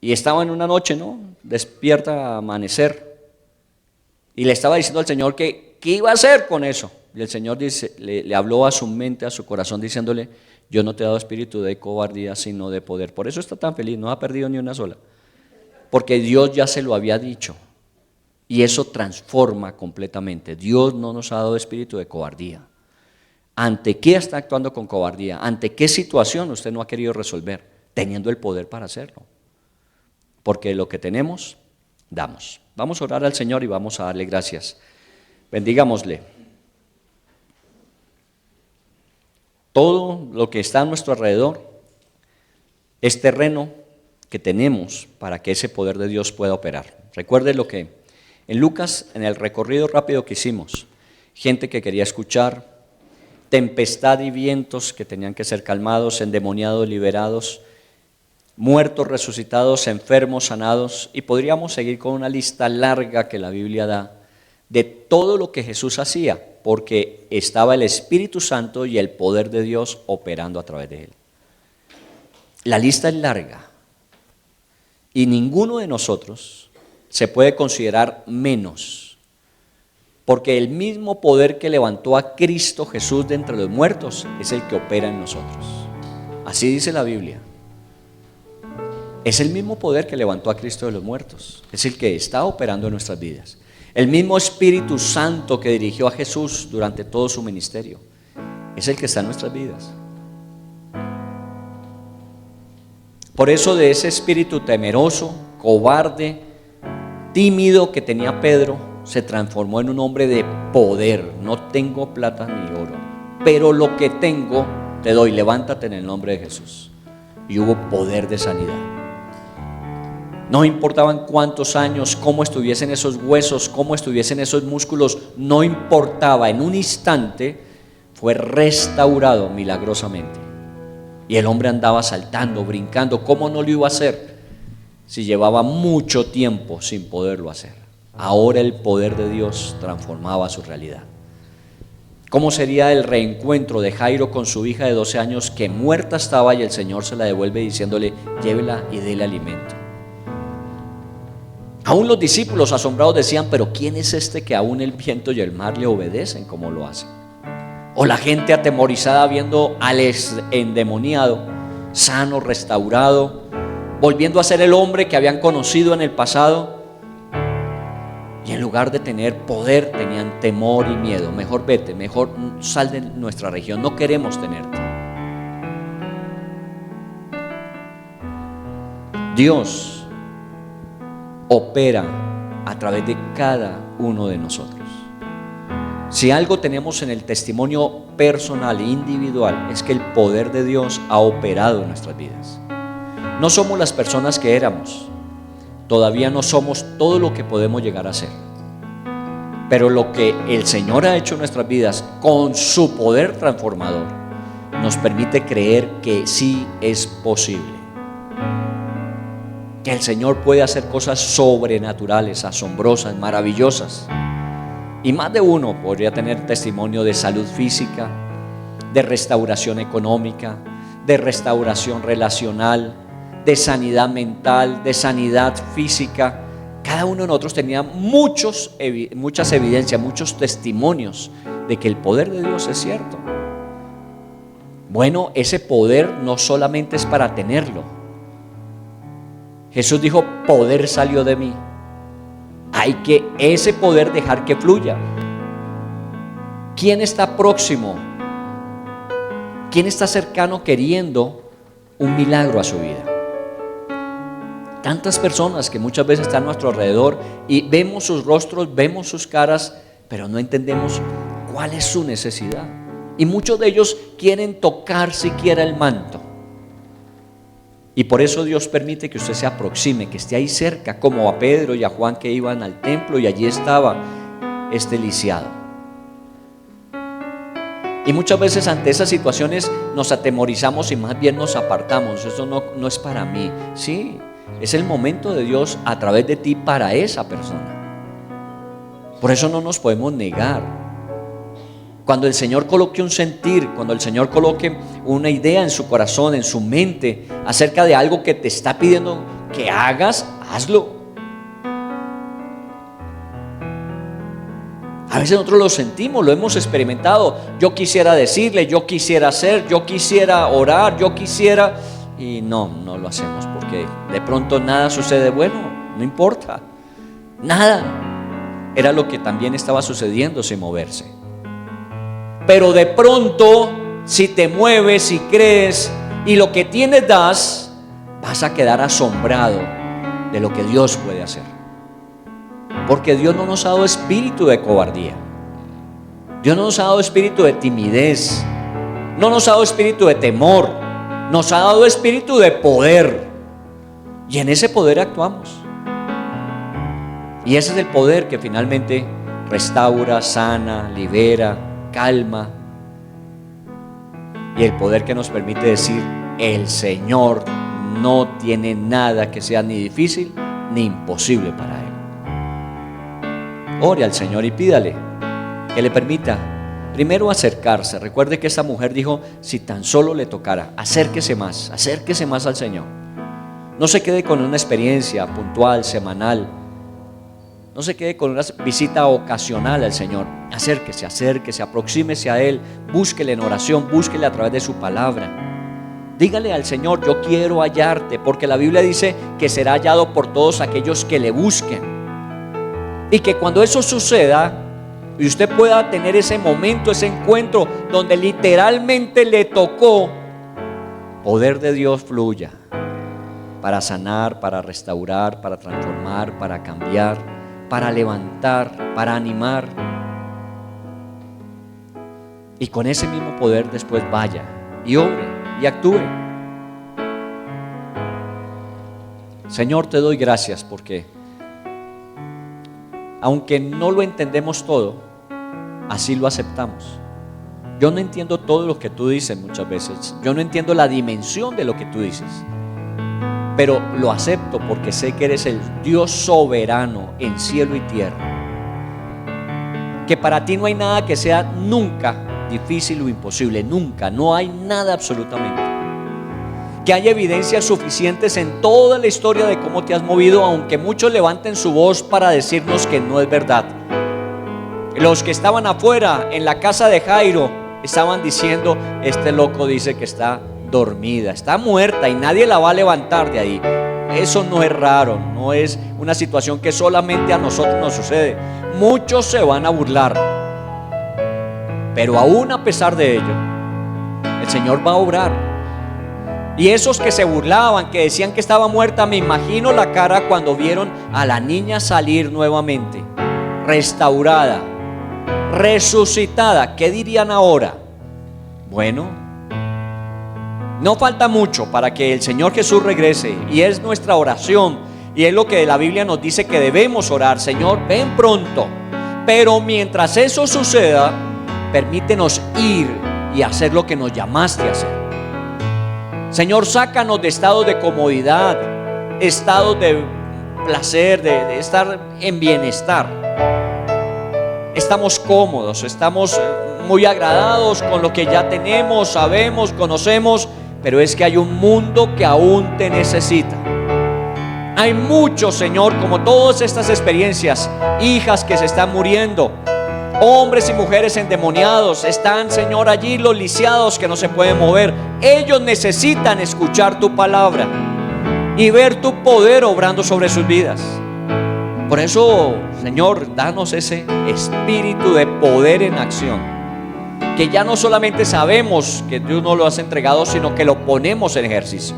y estaba en una noche, ¿no? Despierta a amanecer y le estaba diciendo al Señor que qué iba a hacer con eso. Y el Señor le habló a su mente, a su corazón, diciéndole: yo no te he dado espíritu de cobardía, sino de poder. Por eso está tan feliz, no ha perdido ni una sola. Porque Dios ya se lo había dicho. Y eso transforma completamente. Dios no nos ha dado espíritu de cobardía. ¿Ante qué está actuando con cobardía? ¿Ante qué situación usted no ha querido resolver? Teniendo el poder para hacerlo. Porque lo que tenemos, damos. Vamos a orar al Señor y vamos a darle gracias. Bendigámosle. Todo lo que está a nuestro alrededor es terreno que tenemos para que ese poder de Dios pueda operar. Recuerde lo que en Lucas, en el recorrido rápido que hicimos, gente que quería escuchar, tempestad y vientos que tenían que ser calmados, endemoniados liberados, muertos resucitados, enfermos sanados, y podríamos seguir con una lista larga que la Biblia da de todo lo que Jesús hacía, porque estaba el Espíritu Santo y el poder de Dios operando a través de él. La lista es larga y ninguno de nosotros se puede considerar menos, porque el mismo poder que levantó a Cristo Jesús de entre los muertos es el que opera en nosotros. Así dice la Biblia. Es el mismo poder que levantó a Cristo de los muertos, es el que está operando en nuestras vidas. El mismo Espíritu Santo que dirigió a Jesús durante todo su ministerio es el que está en nuestras vidas. Por eso de ese espíritu temeroso, cobarde, tímido que tenía Pedro, se transformó en un hombre de poder. No tengo plata ni oro, pero lo que tengo te doy, levántate en el nombre de Jesús. Y hubo poder de sanidad. No importaban cuántos años, cómo estuviesen esos huesos, cómo estuviesen esos músculos, no importaba, en un instante fue restaurado milagrosamente. Y el hombre andaba saltando, brincando. ¿Cómo no lo iba a hacer si llevaba mucho tiempo sin poderlo hacer? Ahora el poder de Dios transformaba su realidad. ¿Cómo sería el reencuentro de Jairo con su hija de 12 años que muerta estaba y el Señor se la devuelve diciéndole: llévela y déle alimento? Aún los discípulos asombrados decían: pero ¿quién es este que aún el viento y el mar le obedecen como lo hacen? O la gente atemorizada viendo al endemoniado sano, restaurado, volviendo a ser el hombre que habían conocido en el pasado. Y en lugar de tener poder, tenían temor y miedo. Mejor vete, mejor sal de nuestra región, no queremos tenerte. Dios opera a través de cada uno de nosotros. Si algo tenemos en el testimonio personal e individual, es que el poder de Dios ha operado en nuestras vidas. No somos las personas que éramos, todavía no somos todo lo que podemos llegar a ser, pero lo que el Señor ha hecho en nuestras vidas con su poder transformador nos permite creer que sí es posible, que el Señor puede hacer cosas sobrenaturales, asombrosas, maravillosas. Y más de uno podría tener testimonio de salud física, de restauración económica, de restauración relacional, de sanidad mental, de sanidad física. Cada uno de nosotros tenía muchas evidencias, muchos testimonios de que el poder de Dios es cierto. Bueno, ese poder no solamente es para tenerlo. Jesús dijo: poder salió de mí. Hay que ese poder dejar que fluya. ¿Quién está próximo? ¿Quién está cercano queriendo un milagro a su vida? Tantas personas que muchas veces están a nuestro alrededor y vemos sus rostros, vemos sus caras, pero no entendemos cuál es su necesidad. Y muchos de ellos quieren tocar siquiera el manto. Y por eso Dios permite que usted se aproxime, que esté ahí cerca, como a Pedro y a Juan, que iban al templo y allí estaba este lisiado. Y muchas veces ante esas situaciones nos atemorizamos y más bien nos apartamos. Eso no es para mí. Sí, es el momento de Dios a través de ti para esa persona. Por eso no nos podemos negar. Cuando el Señor coloque un sentir, cuando el Señor coloque una idea en su corazón, en su mente, acerca de algo que te está pidiendo que hagas, hazlo. A veces nosotros lo sentimos, lo hemos experimentado. Yo quisiera decirle, yo quisiera hacer, yo quisiera orar, yo quisiera... Y no lo hacemos porque de pronto nada sucede. Bueno, no importa. Nada. Era lo que también estaba sucediendo sin moverse. Pero de pronto, si te mueves, si crees y lo que tienes das, vas a quedar asombrado de lo que Dios puede hacer. Porque Dios no nos ha dado espíritu de cobardía. Dios no nos ha dado espíritu de timidez. No nos ha dado espíritu de temor. Nos ha dado espíritu de poder. Y en ese poder actuamos. Y ese es el poder que finalmente restaura, sana, libera, calma, y el poder que nos permite decir: el Señor no tiene nada que sea ni difícil ni imposible para Él. Ore al Señor y pídale que le permita primero acercarse. Recuerde que esa mujer dijo: si tan solo le tocara, acérquese más al Señor. No se quede con una experiencia puntual, semanal. No se quede con una visita ocasional al Señor. Acérquese, aproxímese a Él, búsquele en oración, búsquele a través de su palabra. Dígale al Señor: yo quiero hallarte, porque la Biblia dice que será hallado por todos aquellos que le busquen. Y que cuando eso suceda y usted pueda tener ese momento, ese encuentro donde literalmente le tocó, poder de Dios fluya para sanar, para restaurar, para transformar, para cambiar, para levantar, para animar. Y con ese mismo poder después vaya y obre y actúe. Señor, te doy gracias porque aunque no lo entendemos todo, así lo aceptamos. Yo no entiendo todo lo que tú dices muchas veces. Yo no entiendo la dimensión de lo que tú dices, pero lo acepto porque sé que eres el Dios soberano en cielo y tierra, que para ti no hay nada que sea nunca difícil o imposible. Nunca, no hay nada absolutamente. Que hay evidencias suficientes en toda la historia de cómo te has movido, aunque muchos levanten su voz para decirnos que no es verdad. Los que estaban afuera en la casa de Jairo estaban diciendo: este loco dice que está dormida, está muerta y nadie la va a levantar de ahí. eso no es raro, no es una situación que solamente a nosotros nos sucede. Muchos se van a burlar, pero aún a pesar de ello, el Señor va a obrar. Y esos que se burlaban, que decían que estaba muerta, me imagino la cara cuando vieron a la niña salir nuevamente, restaurada, resucitada. ¿Qué dirían ahora? Bueno, no falta mucho para que el Señor Jesús regrese, y es nuestra oración, y es lo que la Biblia nos dice que debemos orar: Señor, ven pronto. Pero mientras eso suceda, permítenos ir y hacer lo que nos llamaste a hacer. Señor, sácanos de estados de comodidad, estados de placer, de estar en bienestar. Estamos cómodos, estamos muy agradados con lo que ya tenemos, sabemos, conocemos, pero es que hay un mundo que aún te necesita. Hay muchos, Señor, como todas estas experiencias, hijas que se están muriendo, hombres y mujeres endemoniados, están, Señor, allí los lisiados que no se pueden mover. Ellos necesitan escuchar tu palabra y ver tu poder obrando sobre sus vidas. Por eso, Señor, danos ese espíritu de poder en acción, que ya no solamente sabemos que tú nos lo has entregado, sino que lo ponemos en ejercicio,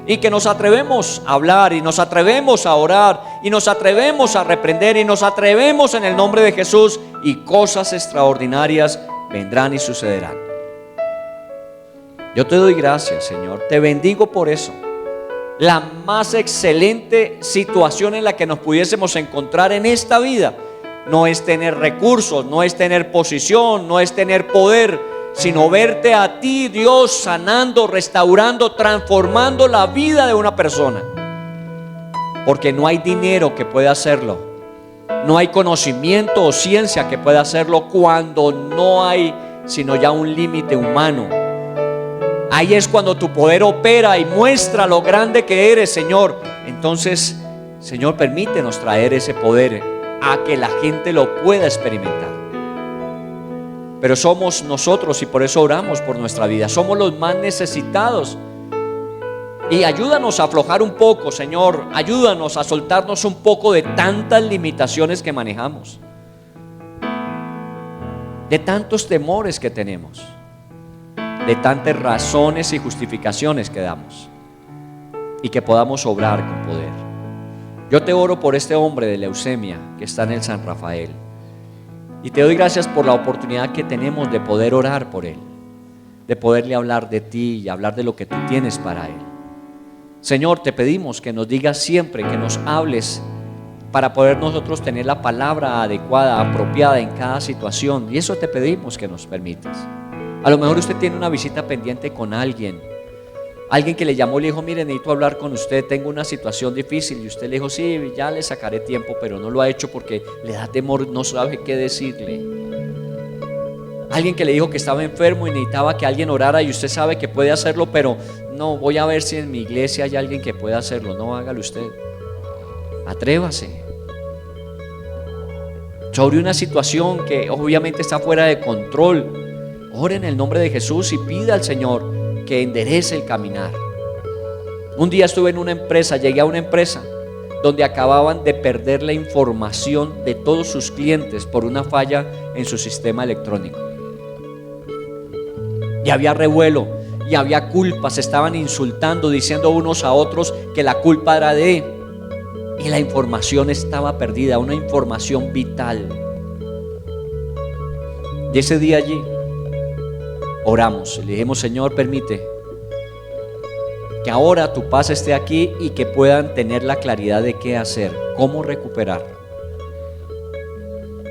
y que nos atrevemos a hablar, y nos atrevemos a orar, y nos atrevemos a reprender, y nos atrevemos en el nombre de Jesús, y cosas extraordinarias vendrán y sucederán. Yo te doy gracias, Señor, te bendigo por eso. La más excelente situación en la que nos pudiésemos encontrar en esta vida no es tener recursos, no es tener posición, no es tener poder, sino verte a ti, Dios, sanando, restaurando, transformando la vida de una persona. Porque no hay dinero que pueda hacerlo, no hay conocimiento o ciencia que pueda hacerlo, cuando no hay sino ya un límite humano. Ahí es cuando tu poder opera y muestra lo grande que eres, Señor. Entonces, Señor, permítenos traer ese poder a que la gente lo pueda experimentar. Pero somos nosotros, y por eso oramos por nuestra vida, somos los más necesitados. Y ayúdanos a aflojar un poco, Señor. Ayúdanos a soltarnos un poco de tantas limitaciones que manejamos, de tantos temores que tenemos, de tantas razones y justificaciones que damos, y que podamos obrar con poder. Yo te oro por este hombre de leucemia que está en el San Rafael, y te doy gracias por la oportunidad que tenemos de poder orar por él, de poderle hablar de ti y hablar de lo que tú tienes para él. Señor, te pedimos que nos digas siempre, que nos hables, para poder nosotros tener la palabra adecuada, apropiada en cada situación, y eso te pedimos que nos permitas. A lo mejor usted tiene una visita pendiente con alguien que le llamó y le dijo: mire, necesito hablar con usted, tengo una situación difícil. Y usted le dijo: sí, ya le sacaré tiempo, pero no lo ha hecho porque le da temor, no sabe qué decirle. Alguien que le dijo que estaba enfermo y necesitaba que alguien orara, y usted sabe que puede hacerlo, pero no, voy a ver si en mi iglesia hay alguien que pueda hacerlo. No, hágalo usted, atrévase. Sobre una situación que obviamente está fuera de control, ore en el nombre de Jesús y pida al Señor que enderece el caminar. Un día estuve en una empresa, llegué a una empresa donde acababan de perder la información de todos sus clientes por una falla en su sistema electrónico. Y había revuelo, y había culpas, se estaban insultando, diciendo unos a otros que la culpa era de él, y la información estaba perdida, una información vital. Y ese día allí oramos y le dijimos: Señor, permite que ahora tu paz esté aquí y que puedan tener la claridad de qué hacer, cómo recuperar.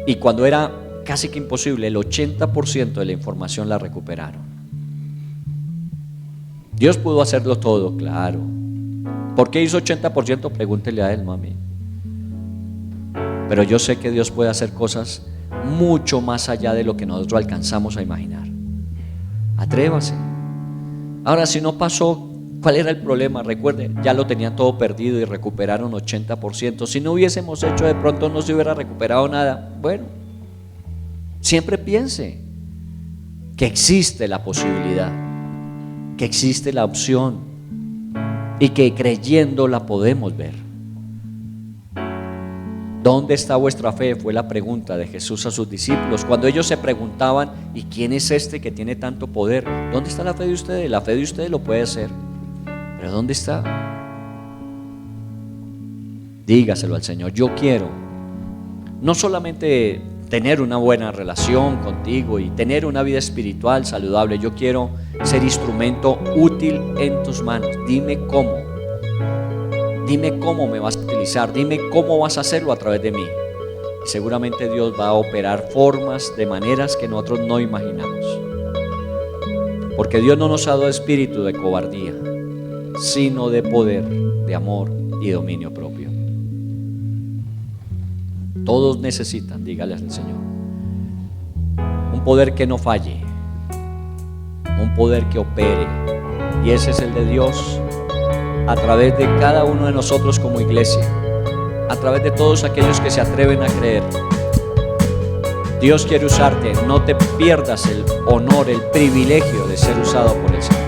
Y cuando era casi que imposible, el 80% de la información la recuperaron. Dios pudo hacerlo todo, claro. ¿Por qué hizo 80%? Pregúntele a él, mami. Pero yo sé que Dios puede hacer cosas mucho más allá de lo que nosotros alcanzamos a imaginar. Atrévase. Ahora, si no pasó, ¿cuál era el problema? Recuerde, ya lo tenían todo perdido y recuperaron 80%. Si no hubiésemos hecho, de pronto no se hubiera recuperado nada. Bueno, siempre piense que existe la posibilidad, que existe la opción. y que creyendo la podemos ver. ¿Dónde está vuestra fe? Fue la pregunta de Jesús a sus discípulos. Cuando ellos se preguntaban, ¿y quién es este que tiene tanto poder? ¿Dónde está la fe de ustedes? La fe de ustedes lo puede hacer, pero ¿dónde está? Dígaselo al Señor. Yo quiero no solamente tener una buena relación contigo y tener una vida espiritual saludable, yo quiero ser instrumento útil en tus manos. Dime cómo. Dime cómo me vas a utilizar, dime cómo vas a hacerlo a través de mí. Y seguramente Dios va a operar formas, de maneras que nosotros no imaginamos. Porque Dios no nos ha dado espíritu de cobardía, sino de poder, de amor y dominio propio. Todos necesitan, dígale al Señor, un poder que no falle, un poder que opere. Y ese es el de Dios a través de cada uno de nosotros como iglesia, a través de todos aquellos que se atreven a creer. Dios quiere usarte, no te pierdas el honor, el privilegio de ser usado por el Señor.